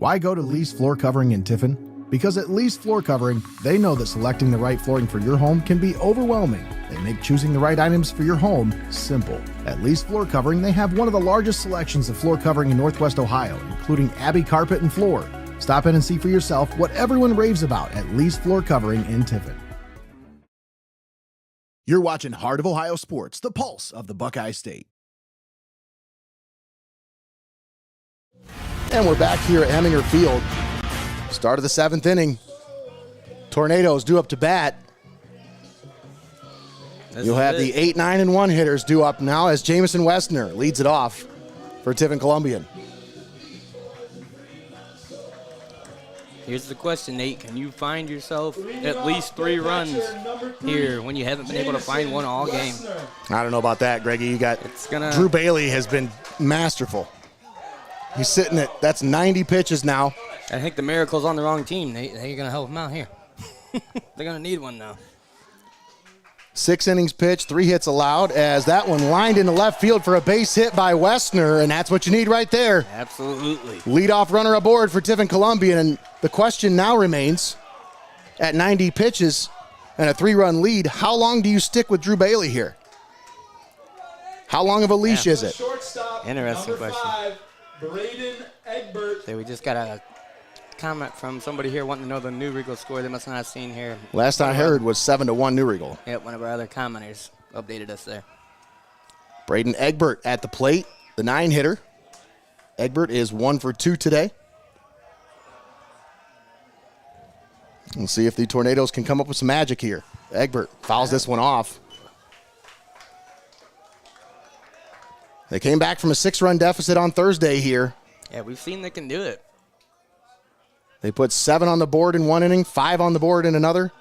Why go to Lease Floor Covering in Tiffin? Because at Lease Floor Covering, they know that selecting the right flooring for your home can be overwhelming. They make choosing the right items for your home simple. At Lease Floor Covering, they have one of the largest selections of floor covering in Northwest Ohio, including Abbey Carpet and Floor. Stop in and see for yourself what everyone raves about at Lease Floor Covering in Tiffin. You're watching Heart of Ohio Sports, the pulse of the Buckeye State. And we're back here at Heminger Field. Start of the 7th inning. Tornadoes due up to bat. You'll have the 8, 9, and 1 hitters due up now as Jamison Westner leads it off for Tiffin Columbian. Here's the question, Nate. Can you find yourself at least 3 runs here when you haven't been able to find one all game? I don't know about that, Greggy. You got Drew Bailey has been masterful. He's sitting at, that's 90 pitches now. I think the Miracle's on the wrong team, Nate. They're going to help him out here. They're going to need one now. 6 innings pitched, 3 hits allowed, as that one lined into left field for a base hit by Westner, and that's what you need right there. Absolutely. Leadoff runner aboard for Tiffin Columbian, and the question now remains, at 90 pitches and a 3-run lead, how long do you stick with Drew Bailey here? How long of a leash is it? Interesting question. 5, Braden Egbert. So we just got a comment from somebody here wanting to know the New Regal score. They must not have seen here. Last I heard was 7-1 New Regal. Yep, one of our other commenters updated us there. Braden Egbert at the plate, the 9-hitter. Egbert is 1 for 2 today. We'll see if the Tornadoes can come up with some magic here. Egbert fouls this one off. They came back from a 6-run deficit on Thursday here. Yeah, we've seen they can do it. They put 7 on the board in 1 inning, 5 on the board in another.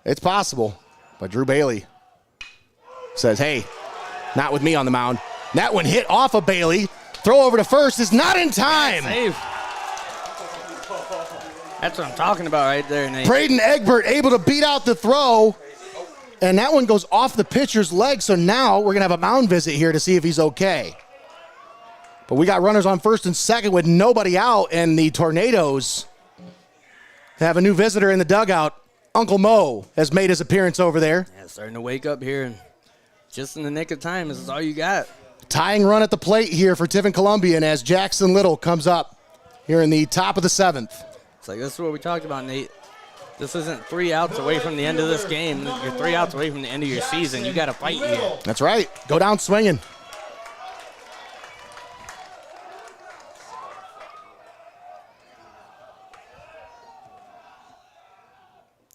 It's possible, but Drew Bailey says, hey, not with me on the mound. That one hit off of Bailey. Throw over to first is not in time. Save. That's what I'm talking about right there, Nate. Braden Egbert able to beat out the throw, and that one goes off the pitcher's leg, so now we're going to have a mound visit here to see if he's okay. But we got runners on first and second with nobody out, and the Tornadoes have a new visitor in the dugout. Uncle Mo has made his appearance over there. Yeah, starting to wake up here, and just in the nick of time. This is all you got. Tying run at the plate here for Tiffin Columbian as Jackson Little comes up here in the top of the 7th. It's like this is what we talked about, Nate. This isn't 3 outs away from the end of this game. You're 3 outs away from the end of your season. You got to fight here. That's right. Go down swinging.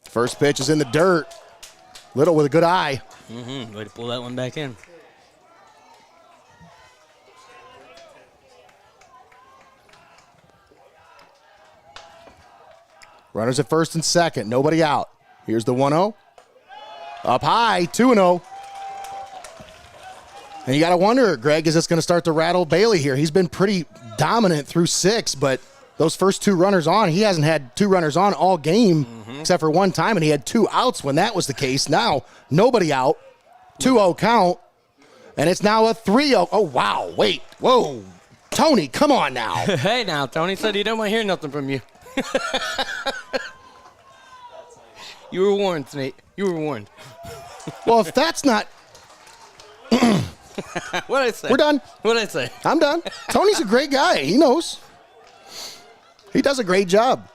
First pitch is in the dirt. Little with a good eye. Way to pull that one back in. Runners at first and second. Nobody out. Here's the 1-0. Up high, 2-0. And you got to wonder, Greg, is this going to start to rattle Bailey here? He's been pretty dominant through 6, but those first 2 runners on, he hasn't had 2 runners on all game except for one time, and he had 2 outs when that was the case. Now, nobody out. 2-0 count, and it's now a 3-0. Oh, wow, wait, whoa. Tony, come on now. Hey, now, Tony said he didn't want to hear nothing from you. You were warned, Nate. You were warned. Well, if that's not... What'd I say? We're done. What'd I say? I'm done. Tony's a great guy. He knows. He does a great job.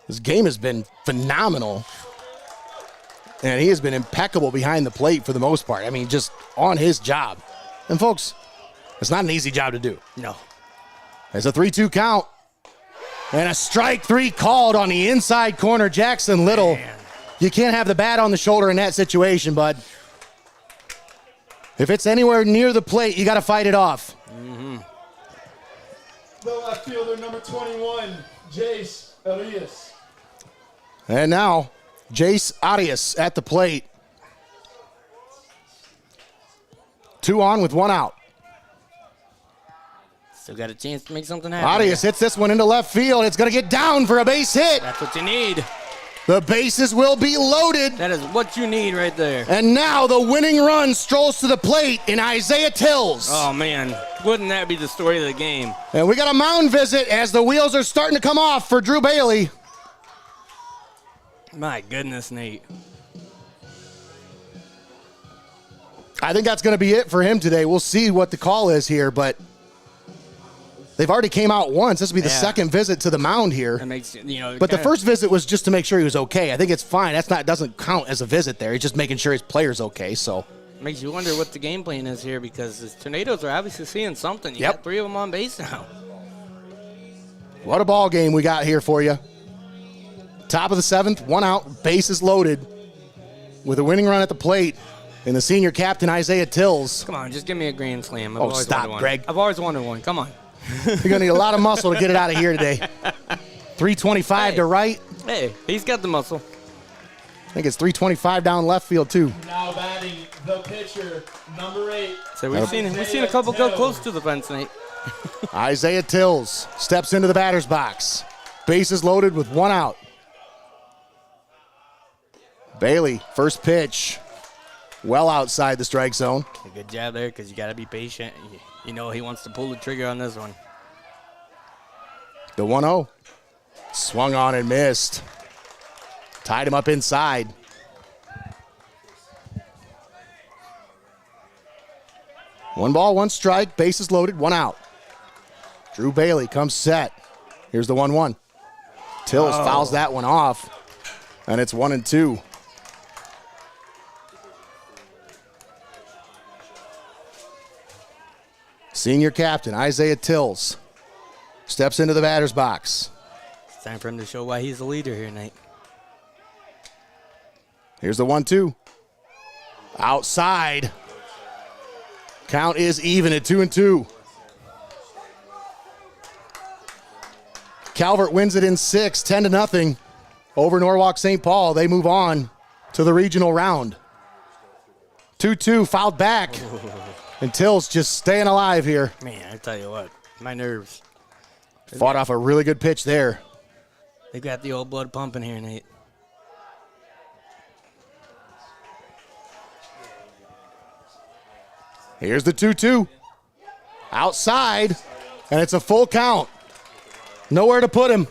This game has been phenomenal. And he has been impeccable behind the plate for the most part. I mean, just on his job. And, folks, it's not an easy job to do. No. There's a 3-2 count. And a strike 3 called on the inside corner. Jackson Little. Man. You can't have the bat on the shoulder in that situation, bud. If it's anywhere near the plate, you got to fight it off. The left fielder, number 21, JAYCE ARIAS. And now, JAYCE ARIAS at the plate. 2 on with 1 out. Still got a chance to make something happen. Arias hits this one into left field. It's going to get down for a base hit. That's what you need. The bases will be loaded. That is what you need right there. And now the winning run strolls to the plate in Isaiah Tills. Oh, man. Wouldn't that be the story of the game? And we got a mound visit as the wheels are starting to come off for Drew Bailey. My goodness, Nate. I think that's going to be it for him today. We'll see what the call is here, but they've already came out once. This will be the second visit to the mound here. That makes, but the first visit was just to make sure he was okay. I think it's fine. Doesn't count as a visit there. He's just making sure his player's okay. So makes you wonder what the game plan is here because the Tornadoes are obviously seeing something. You got 3 of them on base now. What a ball game we got here for you. Top of the 7th, 1 out, bases loaded with a winning run at the plate. And the senior captain, Isaiah Tills. Come on, just give me a grand slam. Stop, Greg. I've always wanted one. Come on. You're going to need a lot of muscle to get it out of here today. 325 to right. Hey, he's got the muscle. I think it's 325 down left field, too. Now batting the pitcher, number 8. So we've seen a couple go close to the fence, Nate. Isaiah Tills steps into the batter's box. Bases loaded with 1 out. Bailey, first pitch. Well outside the strike zone. Good job there because you got to be patient. You know he wants to pull the trigger on this one. The 1-0. Swung on and missed. Tied him up inside. One ball, 1 strike. Bases loaded, 1 out. Drew Bailey comes set. Here's the 1-1. Tills fouls that one off. And it's 1-2. Senior captain Isaiah Tills steps into the batter's box. It's time for him to show why he's the leader here, Nate. Here's the 1-2. Outside. Count is even at 2-2. Calvert wins it in 6, 10-0 over Norwalk St. Paul. They move on to the regional round. 2-2 fouled back. And Tills just staying alive here. Man, I tell you what, my nerves. Fought off a really good pitch there. They got the old blood pumping here, Nate. Here's the 2-2. Outside, and it's a full count. Nowhere to put him.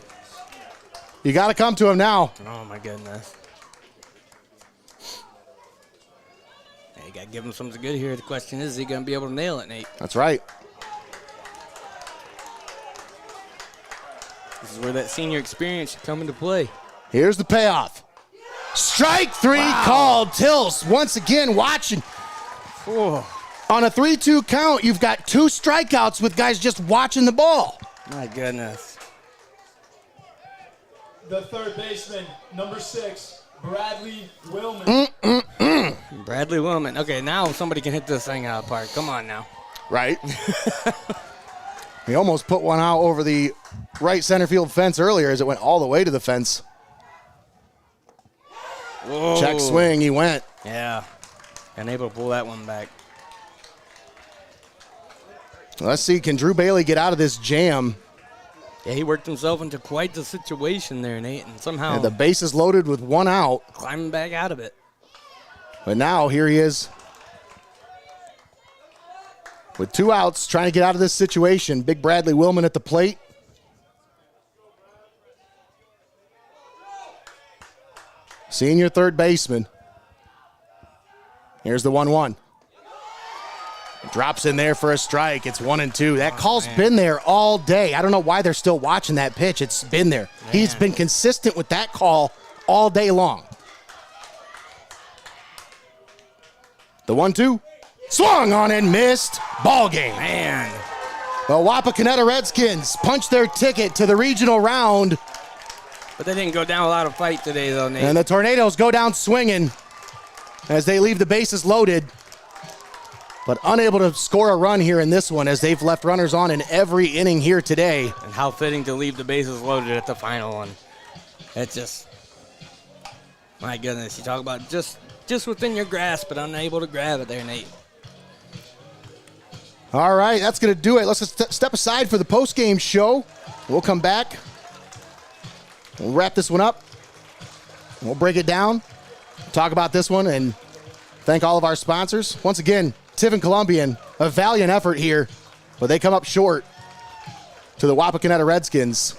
You got to come to him now. Oh, my goodness. You got to give him something good here. The question is he going to be able to nail it, Nate? That's right. This is where that senior experience should come into play. Here's the payoff. Strike 3 called. Tills once again watching. On a 3-2 count, you've got 2 strikeouts with guys just watching the ball. My goodness. The third baseman, number 6, Bradley Willman. Bradley Willman. Okay, now somebody can hit this thing out of the park. Come on now. Right. He almost put one out over the right center field fence earlier as it went all the way to the fence. Whoa. Check swing, he went. Yeah. And able to pull that one back. Let's see, can Drew Bailey get out of this jam? Yeah, he worked himself into quite the situation there, Nate, and somehow And the bases loaded with 1 out. climbing back out of it. But now here he is with 2 outs trying to get out of this situation. Big Bradley Willman at the plate. Senior third baseman. Here's the 1-1. Drops in there for a strike. It's 1-2. That call's been there all day. I don't know why they're still watching that pitch. It's been there. Man. He's been consistent with that call all day long. The 1-2. Swung on and missed. Ball game. Man. The Wapakoneta Redskins punched their ticket to the regional round. But they didn't go down without a fight today, though, Nate. And the Tornadoes go down swinging as they leave the bases loaded. But unable to score a run here in this one as they've left runners on in every inning here today. And how fitting to leave the bases loaded at the final one. It's just, my goodness, you talk about just within your grasp, but unable to grab it there, Nate. All right, that's going to do it. Let's just step aside for the post-game show. We'll come back. We'll wrap this one up. We'll break it down, talk about this one, and thank all of our sponsors. Once again, Tiffin Columbian, a valiant effort here, but they come up short to the Wapakoneta Redskins.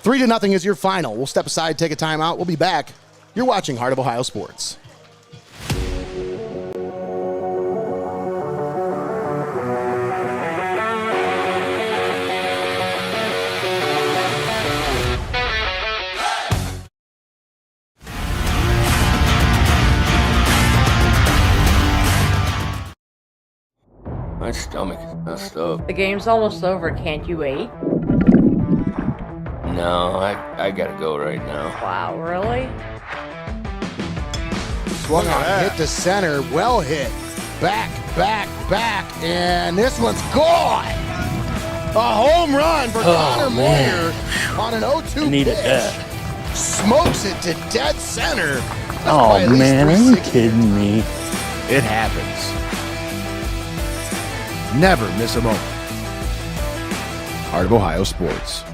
3-0 is your final. We'll step aside, take a timeout. We'll be back. You're watching Heart of Ohio Sports. My stomach is messed up. The game's almost over. Can't you wait? No, I gotta go right now. Wow, really? Swung on, hit the center, well hit. Back, and this one's gone. A home run for Connor Moyer on an 0-2 Needed pitch. that. Smokes it to dead center. That's by Oh, at least man, are you 360. kidding me? It happens. Never miss a moment. Heart of Ohio Sports.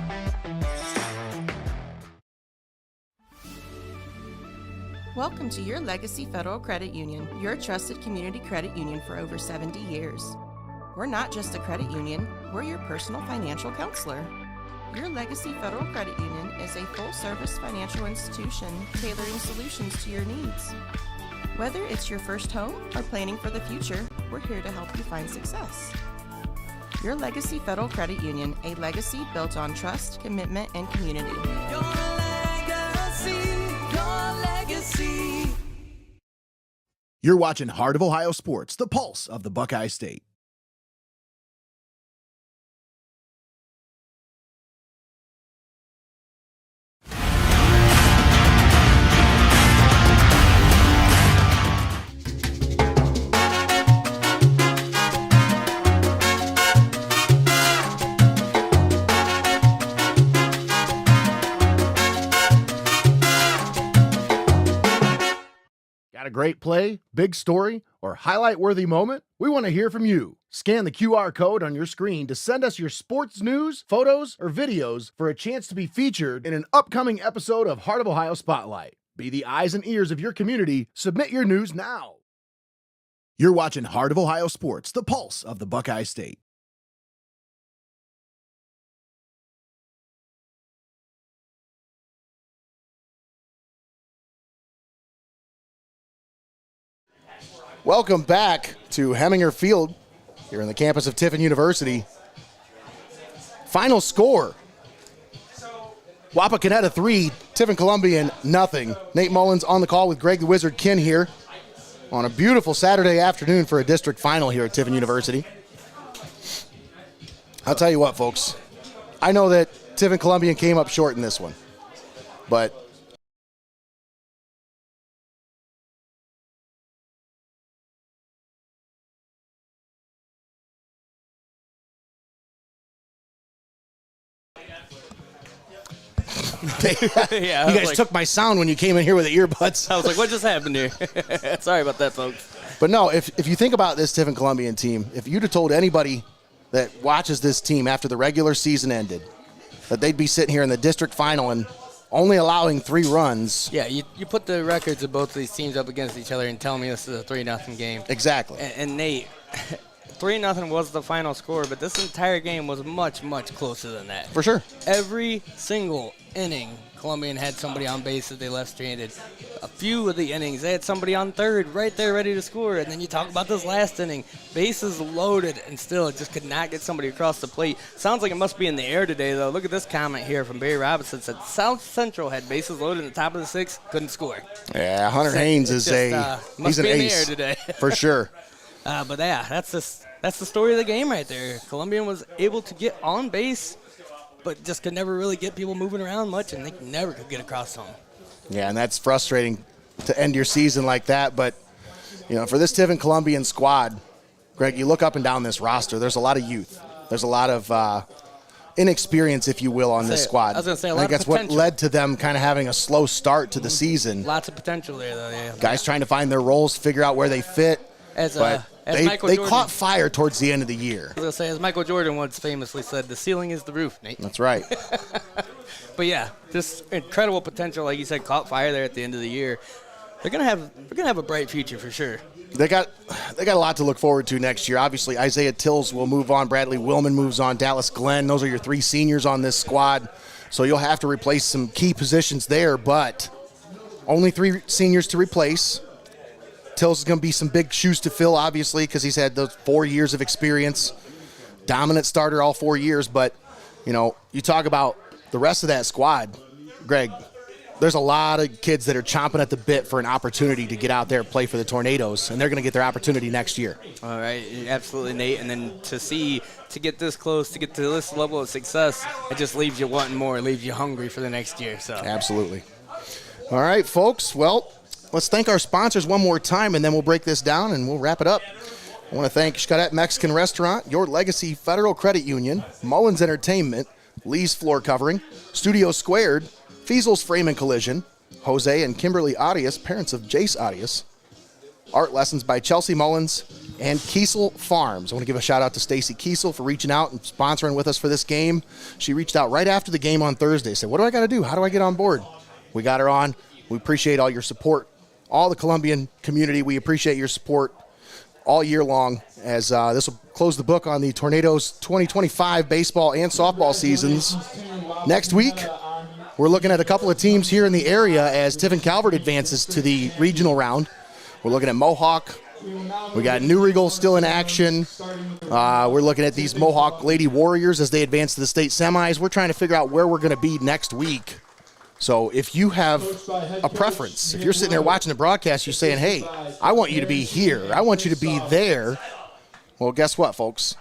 Welcome to your Legacy Federal Credit Union, your trusted community credit union for over 70 years. We're not just a credit union, we're your personal financial counselor. Your Legacy Federal Credit Union is a full-service financial institution tailoring solutions to your needs. Whether it's your first home or planning for the future, we're here to help you find success. Your Legacy Federal Credit Union, a legacy built on trust, commitment, and community. Your legacy, your legacy. You're watching Heart of Ohio Sports, the pulse of the Buckeye State. Got a great play, big story, or highlight-worthy moment? We want to hear from you. Scan the QR code on your screen to send us your sports news, photos, or videos for a chance to be featured in an upcoming episode of Heart of Ohio Spotlight. Be the eyes and ears of your community. Submit your news now. You're watching Heart of Ohio Sports, the pulse of the Buckeye State. Welcome back to Heminger Field here on the campus of Tiffin University. Final score, Wapakoneta 3, Tiffin Columbian nothing. Nate Mullins on the call with Greg the Wizard Kinn here on a beautiful Saturday afternoon for a district final here at Tiffin University. I'll tell you what, folks. I know that Tiffin Columbian came up short in this one, but Yeah, you guys took my sound when you came in here with the earbuds. I was like, what just happened here? Sorry about that, folks. But no, if you think about this Tiffin Columbian team, if you'd have told anybody that watches this team after the regular season ended that they'd be sitting here in the district final and only allowing 3 runs. Yeah, you put the records of both of these teams up against each other and tell me this is a 3-0 game. Exactly. And Nate, 3-0 was the final score, but this entire game was much, much closer than that. For sure. Every single inning, Columbian had somebody on base that they left stranded. A few of the innings, they had somebody on third right there ready to score. And then you talk about this last inning, bases loaded, and still it just could not get somebody across the plate. Sounds like it must be in the air today, though. Look at this comment here from Barry Robinson. Said South Central had bases loaded in the top of the 6th, couldn't score. Yeah, Hunter Haynes is must he's an be in the ace air today. for sure. But yeah, that's the story of the game right there. Columbian was able to get on base, but just could never really get people moving around much, and they never could get across home. Yeah, and that's frustrating to end your season like that. But, you know, for this Tiffin Columbian squad, Greg, you look up and down this roster, there's a lot of youth. There's a lot of inexperience, if you will, on this squad. I was going to say, a I lot think of that's potential. what led to them kind of having a slow start to the season. Lots of potential there, though, yeah. Guys trying to find their roles, figure out where they fit. As but They caught fire towards the end of the year. I was going to say, as Michael Jordan once famously said, the ceiling is the roof, Nate. That's right. But yeah, just incredible potential, like you said, caught fire there at the end of the year. They're gonna have a bright future for sure. They got a lot to look forward to next year. Obviously, Isaiah Tills will move on. Bradley Willman moves on. Dallas Glenn. Those are your 3 seniors on this squad. So you'll have to replace some key positions there, but only 3 seniors to replace. Tills is going to be some big shoes to fill, obviously, because he's had those 4 years of experience. Dominant starter all 4 years, but, you talk about the rest of that squad, Greg, there's a lot of kids that are chomping at the bit for an opportunity to get out there and play for the Tornadoes, and they're going to get their opportunity next year. All right, absolutely, Nate. And then to get this close, to get to this level of success, it just leaves you wanting more, leaves you hungry for the next year. So absolutely. All right, folks. Well, let's thank our sponsors one more time, and then we'll break this down and we'll wrap it up. I want to thank XCARET Mexican Restaurant, Your Legacy Federal Credit Union, Mullins Entertainment, Lee's Floor Covering, Studio Squared, FEASEL'S Frame and Collision, Jose and Kimberly Arias, parents of JAYCE Arias, Art Lessons by Chelsea Mullins, and KIESEL Farms. I want to give a shout out to Stacy KIESEL for reaching out and sponsoring with us for this game. She reached out right after the game on Thursday, said, what do I got to do? How do I get on board? We got her on. We appreciate all your support. All the Columbian community, we appreciate your support all year long, as this will close the book on the Tornadoes 2025 baseball and softball seasons. Next week, we're looking at a couple of teams here in the area as Tiffin Calvert advances to the regional round. We're looking at Mohawk. We got New Regal still in action. We're looking at these Mohawk Lady Warriors as they advance to the state semis. We're trying to figure out where we're going to be next week. So if you have a preference, if you're sitting there watching the broadcast, you're saying, hey, I want you to be here, I want you to be there, well, guess what, folks?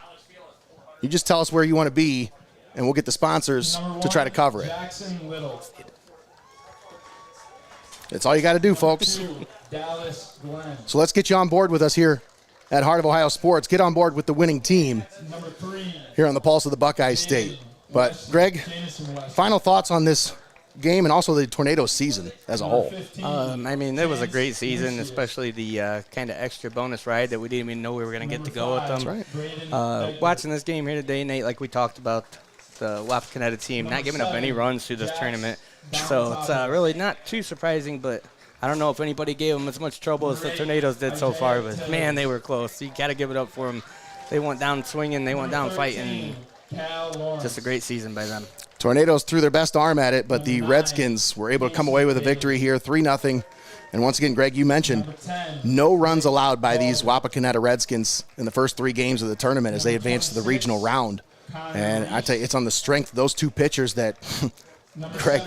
You just tell us where you want to be, and we'll get the sponsors to try to cover it. That's all you got to do, folks. So let's get you on board with us here at Heart of Ohio Sports. Get on board with the winning team here on the Pulse of the Buckeye State. But, Greg, final thoughts on this game and also the Tornadoes season as a whole? It was a great season, especially the kind of extra bonus ride that we didn't even know we were going to get to go with them. That's right. Watching this game here today, Nate, like we talked about, the Wapakoneta team not giving up any runs through this tournament. So it's really not too surprising, but I don't know if anybody gave them as much trouble as the Tornadoes did so far, but, man, they were close. You got to give it up for them. They went down swinging. They went down fighting. Just a great season by them. Tornadoes threw their best arm at it, but the Redskins were able to come away with a victory here, 3-0. And once again, Greg, you mentioned no runs allowed by these Wapakoneta Redskins in the first 3 games of the tournament as they advance to the regional round. And I tell you, it's on the strength of those 2 pitchers that, Greg,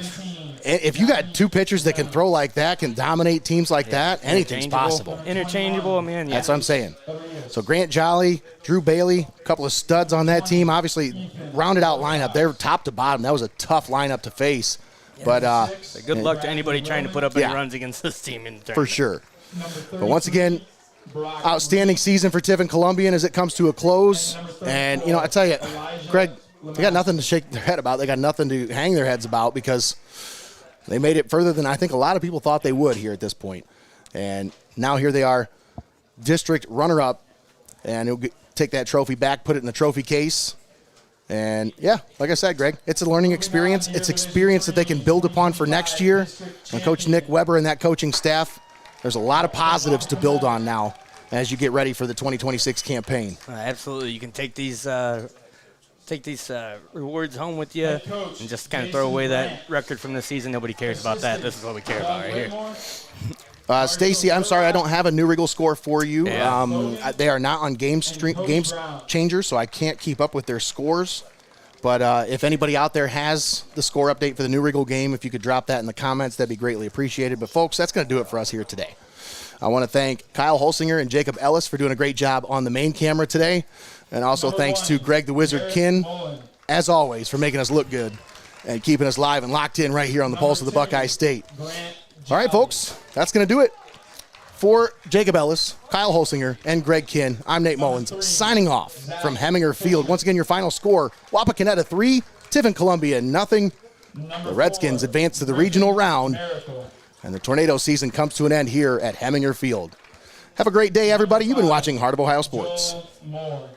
if you got 2 pitchers that can throw like that, can dominate teams like that, anything's possible. Interchangeable, man. Yeah. That's what I'm saying. So Grant Jolly, Drew Bailey, a couple of studs on that team. Obviously, rounded out lineup. They're top to bottom. That was a tough lineup to face. But good luck to anybody trying to put up any runs against this team in the tournament. For sure. But once again, outstanding season for Tiffin Columbian as it comes to a close. And, I tell you, Greg, they got nothing to shake their head about. They got nothing to hang their heads about because they made it further than I think a lot of people thought they would here at this point. And now here they are, district runner-up, and he'll take that trophy back, put it in the trophy case. And, yeah, like I said, Greg, it's a learning experience. It's experience that they can build upon for next year. And Coach Nick Weber and that coaching staff, there's a lot of positives to build on now as you get ready for the 2026 campaign. Absolutely. You can take these rewards home with you and just kind of throw away that record from the season. Nobody cares about that. This is what we care about right here. Stacy, I'm sorry, I don't have a New Regal score for you. Yeah. They are not on Games Changer, so I can't keep up with their scores. But if anybody out there has the score update for the New Regal game, if you could drop that in the comments, that'd be greatly appreciated. But, folks, that's going to do it for us here today. I want to thank Kyle Holsinger and Jacob Ellis for doing a great job on the main camera today. And also thanks to Greg the Wizard Kinn, as always, for making us look good and keeping us live and locked in right here on the Pulse of the Buckeye State. All right, folks, that's going to do it. For Jacob Ellis, Kyle Holsinger, and Greg Kinn, I'm Nate Mullins, signing off from Heminger Field. Once again, your final score, Wapakoneta 3, Tiffin Columbian 0. The Redskins advance to the regional round, and the Tornado season comes to an end here at Heminger Field. Have a great day, everybody. You've been watching Heart of Ohio Sports. More.